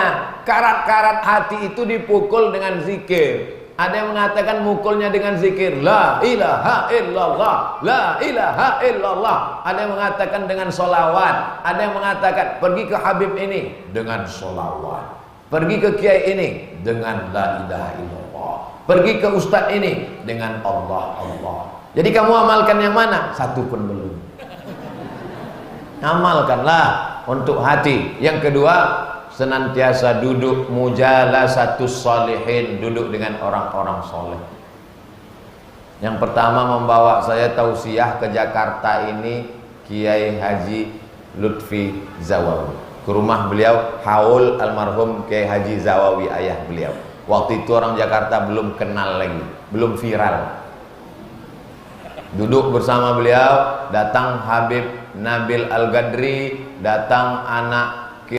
Karat-karat hati itu dipukul dengan zikir. Ada yang mengatakan mukulnya dengan zikir la ilaha illallah, la ilaha illallah. Ada yang mengatakan dengan solawat. Ada yang mengatakan pergi ke Habib ini dengan solawat, pergi ke kiai ini dengan la ilaha illallah, pergi ke ustadz ini dengan Allah Allah. Jadi kamu amalkan yang mana? Satu pun belum. Amalkanlah untuk hati. Yang kedua, senantiasa duduk mujalasatus sholihin, duduk dengan orang-orang soleh. Yang pertama membawa saya tausiah ke Jakarta ini Kiai Haji Lutfi Zawawi, ke rumah beliau, haul almarhum Kiai Haji Zawawi, ayah beliau. Waktu itu orang Jakarta belum kenal lagi, belum viral. Duduk bersama beliau, datang Habib Nabil Al-Gadri, datang anak